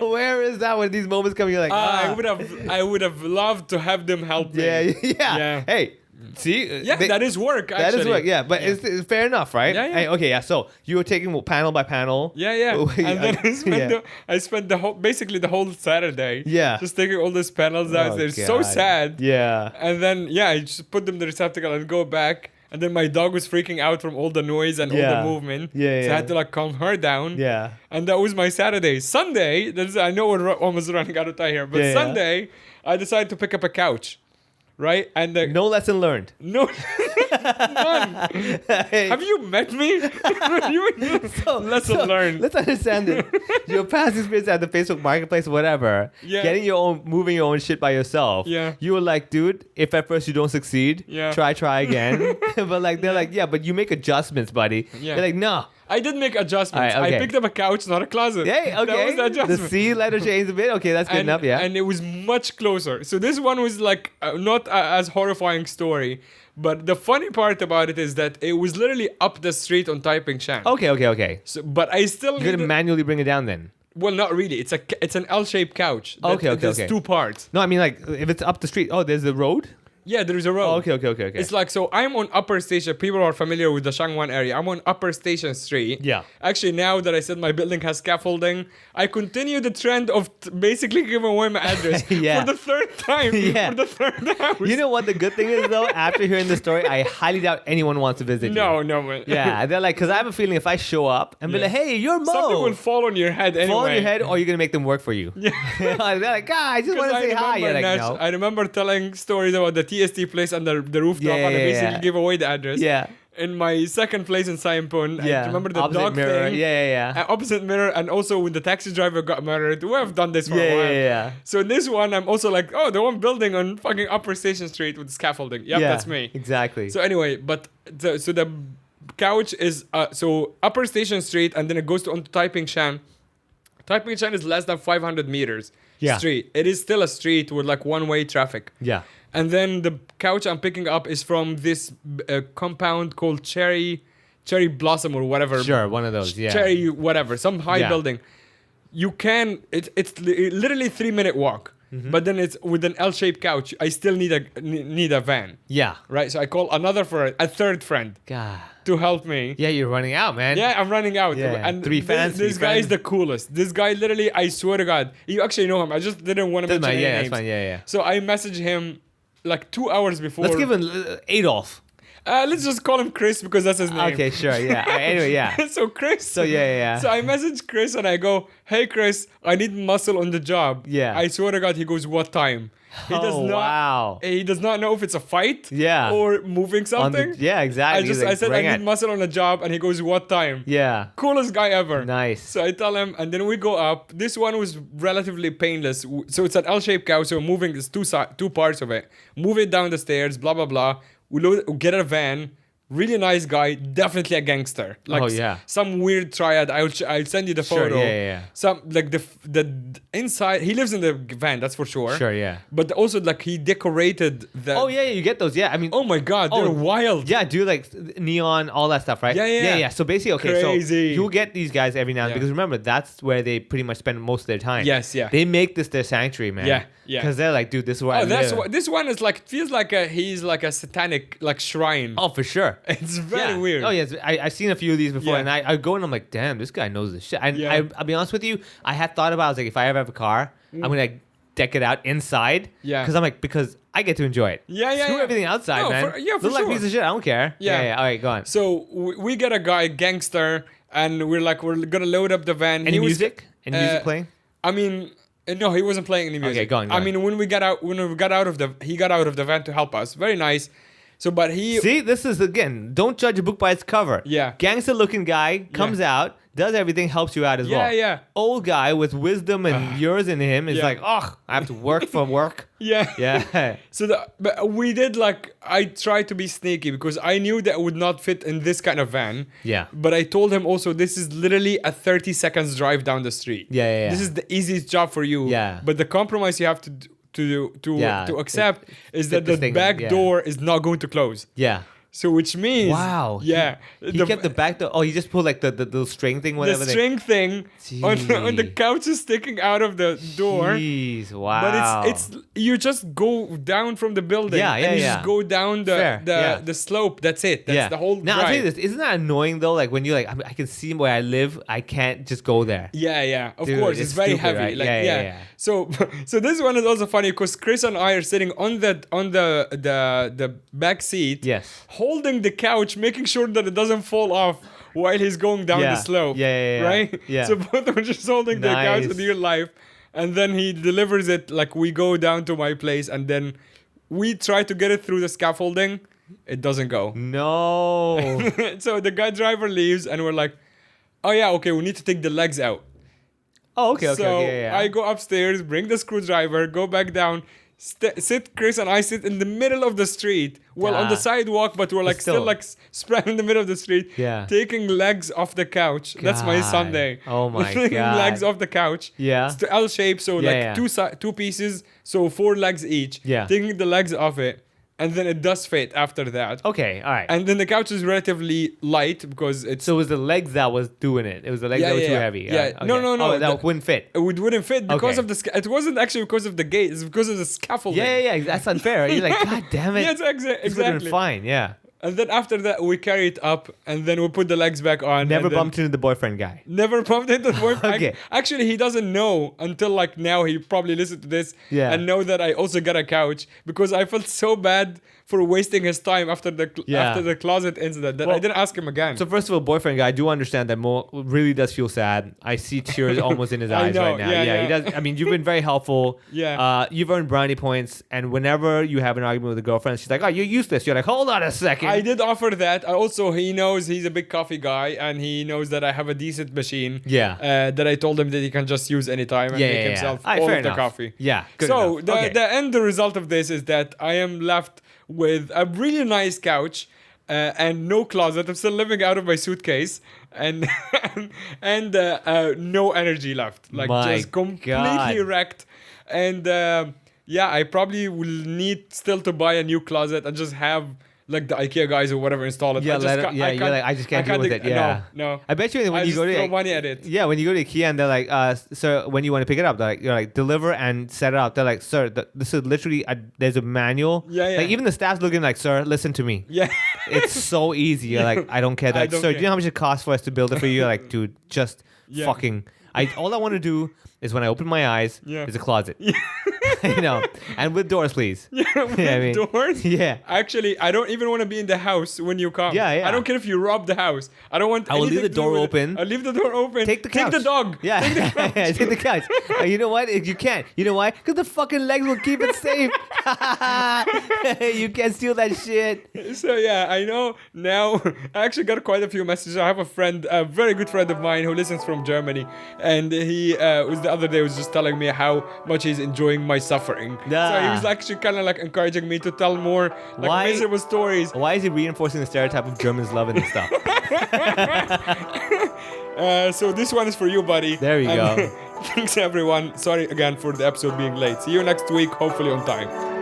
Where is that when these moments come? You're like, I would have loved to have them help me. Yeah. Hey, see? That is work, actually. That is work, yeah. But it's fair enough, right? Yeah. Hey, okay, yeah. So you were taking panel by panel. Yeah. And then I spent basically the whole Saturday just taking all these panels out. They're so sad. Yeah. And then, I just put them in the receptacle and go back. And then my dog was freaking out from all the noise and all the movement. So I had to calm her down. Yeah. And that was my Saturday. Sunday, I know we're almost running out of time here, but Sunday, I decided to pick up a couch. Right? And no lesson learned. No. None. Hey. Have you met me? Lesson learned. Let's understand this. Your past experience at the Facebook Marketplace, whatever, getting moving your own shit by yourself. Yeah. You were like, dude, if at first you don't succeed, try again. But they're like, but you make adjustments, buddy. Yeah. They're like, no. I did make adjustments. Right, okay. I picked up a couch, not a closet. Hey, okay. That was the adjustment. The C letter changed a bit. Okay, that's good enough, yeah. And it was much closer. So this one was not as horrifying story. But the funny part about it is that it was literally up the street on Taiping Shan. Okay. So, but I still you're gonna manually bring it down then. Well, not really. It's an L-shaped couch. Okay. There's two parts. No, I mean if it's up the street. Oh, there's the road. Yeah, there is a road. Oh, okay. It's so I'm on Upper Station. People are familiar with the Shangwan area. I'm on Upper Station Street. Yeah. Actually, now that I said my building has scaffolding, I continue the trend of basically giving away my address for the third time. For the third house. You know what the good thing is though? After hearing the story, I highly doubt anyone wants to visit you. No. Yeah, they're like, because I have a feeling if I show up and be like, hey, you're Mo. Something will fall on your head anyway. Fall on your head, or you're gonna make them work for you. Yeah. They're like, I just want to say hi. You're like, no. I remember telling stories about the TST place under the rooftop and I basically give away the address. Yeah. In my second place in Saimpun, I remember the opposite dog mirror. thing. Yeah. Opposite mirror, and also when the taxi driver got murdered. We have done this for a while. Yeah. So in this one, I'm also like, the one building on fucking Upper Station Street with scaffolding. Yep, that's me. Exactly. So anyway, but the couch is Upper Station Street, and then it goes onto Taiping Shan. Taiping Shan is less than 500 meters street. It is still a street with one-way traffic. Yeah. And then the couch I'm picking up is from this compound called Cherry Blossom or whatever. Sure, one of those. Yeah. Cherry whatever, some high building. You can. It's literally 3-minute walk. Mm-hmm. But then it's with an L-shaped couch. I still need a van. Yeah. Right. So I call a third friend. God. To help me. Yeah, you're running out, man. Yeah, I'm running out. Yeah. And 3 fans. This guy is the coolest. This guy literally, I swear to God, you actually know him. I just didn't want to mention any names. That's fine. Yeah. So I messaged him 2 hours before. Let's give him Adolf. Let's just call him Chris because that's his name. Okay, sure, yeah. Anyway, yeah. So Chris. So yeah. So I message Chris and I go, "Hey Chris, I need muscle on the job." Yeah. I swear to God, he goes, "What time?" He does not. Wow. He does not know if it's a fight. Yeah. Or moving something. Yeah, exactly. I said I need muscle on the job, and he goes, "What time?" Yeah. Coolest guy ever. Nice. So I tell him, and then we go up. This one was relatively painless. So it's an L-shaped couch. So moving, there's two parts of it. Move it down the stairs. Blah blah blah. We get a van. Really nice guy, definitely a gangster. Like some weird triad. I'll send you the photo. Yeah. Some like the inside. He lives in the van, that's for sure. Sure, yeah. But also like he decorated the. Oh yeah, you get those. Yeah, I mean. Oh my God, they're wild. Yeah, do like neon, all that stuff, right? Yeah. So basically, okay, Crazy. so you'll get these guys every now and then because remember that's where they pretty much spend most of their time. Yes, yeah. They make this their sanctuary, man. Yeah. Because they're like, dude, this is where I live. This one is like feels like he's like a satanic like shrine. Oh, for sure. It's very weird. Oh yes, I've seen a few of these before, and I go and I'm like, damn, this guy knows this shit. And I'll be honest with you, I had thought about, I was like, if I ever have a car, I'm gonna like deck it out inside. Yeah. Because I'm like, because I get to enjoy it. Screw everything outside, man. For Look sure. like a piece of shit. I don't care. Yeah. All right, go on. So we get a guy gangster, and we're gonna load up the van. Any music? Any music playing? I mean. No, he wasn't playing any music. Okay, go on. I mean, when we got out of the van to help us. Very nice. So, but he see, this is again, don't judge a book by its cover. Yeah, gangster-looking guy comes out, does everything, helps you out as well. Yeah. Old guy with wisdom and years in him is like, oh, I have to work for work. Yeah. So but we did like I tried to be sneaky because I knew that it would not fit in this kind of van. Yeah. But I told him also this is literally a 30 seconds drive down the street. Yeah. This is the easiest job for you. Yeah. But the compromise you have to accept is that the back door is not going to close. Yeah. So which means yeah, he kept the back door. Oh, he just pulled like the little string thing, whatever. The string thing on the couch is sticking out of the door. Jeez, wow. But it's you just go down from the building and you just go down the slope. That's it. That's the whole Now drive. I'll tell you this, isn't that annoying though? Like when you like I can see where I live, I can't just go there. Yeah. Of Dude, course, it's very stupid, heavy. right? Like Yeah. So this one is also funny because Chris and I are sitting on the back seat. Yes. Holding the couch, making sure that it doesn't fall off while he's going down the slope. Right? Yeah. So both of us just holding the couch with your life. And then he delivers it like we go down to my place and then we try to get it through the scaffolding. It doesn't go. No. So the guy driver leaves and we're like, oh yeah, okay, we need to take the legs out. Oh, okay. So I go upstairs, bring the screwdriver, go back down. Chris and I sit in the middle of the street. Well, on the sidewalk, but we're like still like spread in the middle of the street. Yeah. Taking legs off the couch. That's my Sunday. Oh my Taking God. legs off the couch. Yeah. It's the L shape, so two pieces, so 4 legs each. Yeah. Taking the legs off it. And then it does fit after that. Okay, all right. And then the couch is relatively light because it's... So it was the legs that was doing it. It was the legs that were too heavy. Yeah. Okay. No. Oh, that wouldn't fit. It wouldn't fit because of the... It wasn't actually because of the gate. It's because of the scaffolding. Yeah. That's unfair. You're like, God damn it. Yeah, exactly. This would have been fine, yeah. And then after that, we carry it up and then we put the legs back on. Never bumped into the boyfriend guy. Never bumped into the boyfriend. Okay. Actually, he doesn't know until like now. He probably listened to this and know that I also got a couch because I felt so bad for wasting his time after the closet incident that I didn't ask him again. So first of all, boyfriend guy, I do understand that Mo really does feel sad. I see tears almost in his eyes right now. Yeah, he does. I mean, you've been very helpful. You've earned brownie points, and whenever you have an argument with a girlfriend, she's like, "Oh, you're useless." You're like, "Hold on a second." I did offer that. Also, he knows he's a big coffee guy, and he knows that I have a decent machine. That I told him that he can just use anytime and make himself all of the coffee. Yeah. So the end result of this is that I am left with a really nice couch and no closet. I'm still living out of my suitcase and no energy left. Like just completely wrecked. And I probably will need still to buy a new closet and just have like the IKEA guys or whatever install it. You're like, I just can't deal with it. Yeah. No. I bet you when you go to throw money at it. Yeah, when you go to IKEA and they're like, sir, when you want to pick it up, you're like, deliver and set it up. They're like, sir, this is literally there's a manual. Yeah. Like even the staff's looking like, sir, listen to me. Yeah. It's so easy. You're like, I don't care. Like, sir, do you know how much it costs for us to build it for you? You're like, dude, just fucking. All I want to do is when I open my eyes, there's a closet. and with doors, please. Doors? Yeah. Actually, I don't even want to be in the house when you come. Yeah. I don't care if you rob the house. I don't want. I will leave the door open. I'll leave the door open. Take the couch. Take the dog. Yeah. Take the couch. You know what? You can't. You know why? Because the fucking legs will keep it safe. You can't steal that shit. So yeah, I know now. I actually got quite a few messages. I have a friend, a very good friend of mine who listens from Germany, and he was the other day was just telling me how much he's enjoying my suffering. So he was actually kind of like encouraging me to tell more like miserable stories. Why is he reinforcing the stereotype of Germans loving this stuff? So this one is for you, buddy. There you go. Thanks everyone. Sorry again for the episode being late. See you next week, hopefully on time.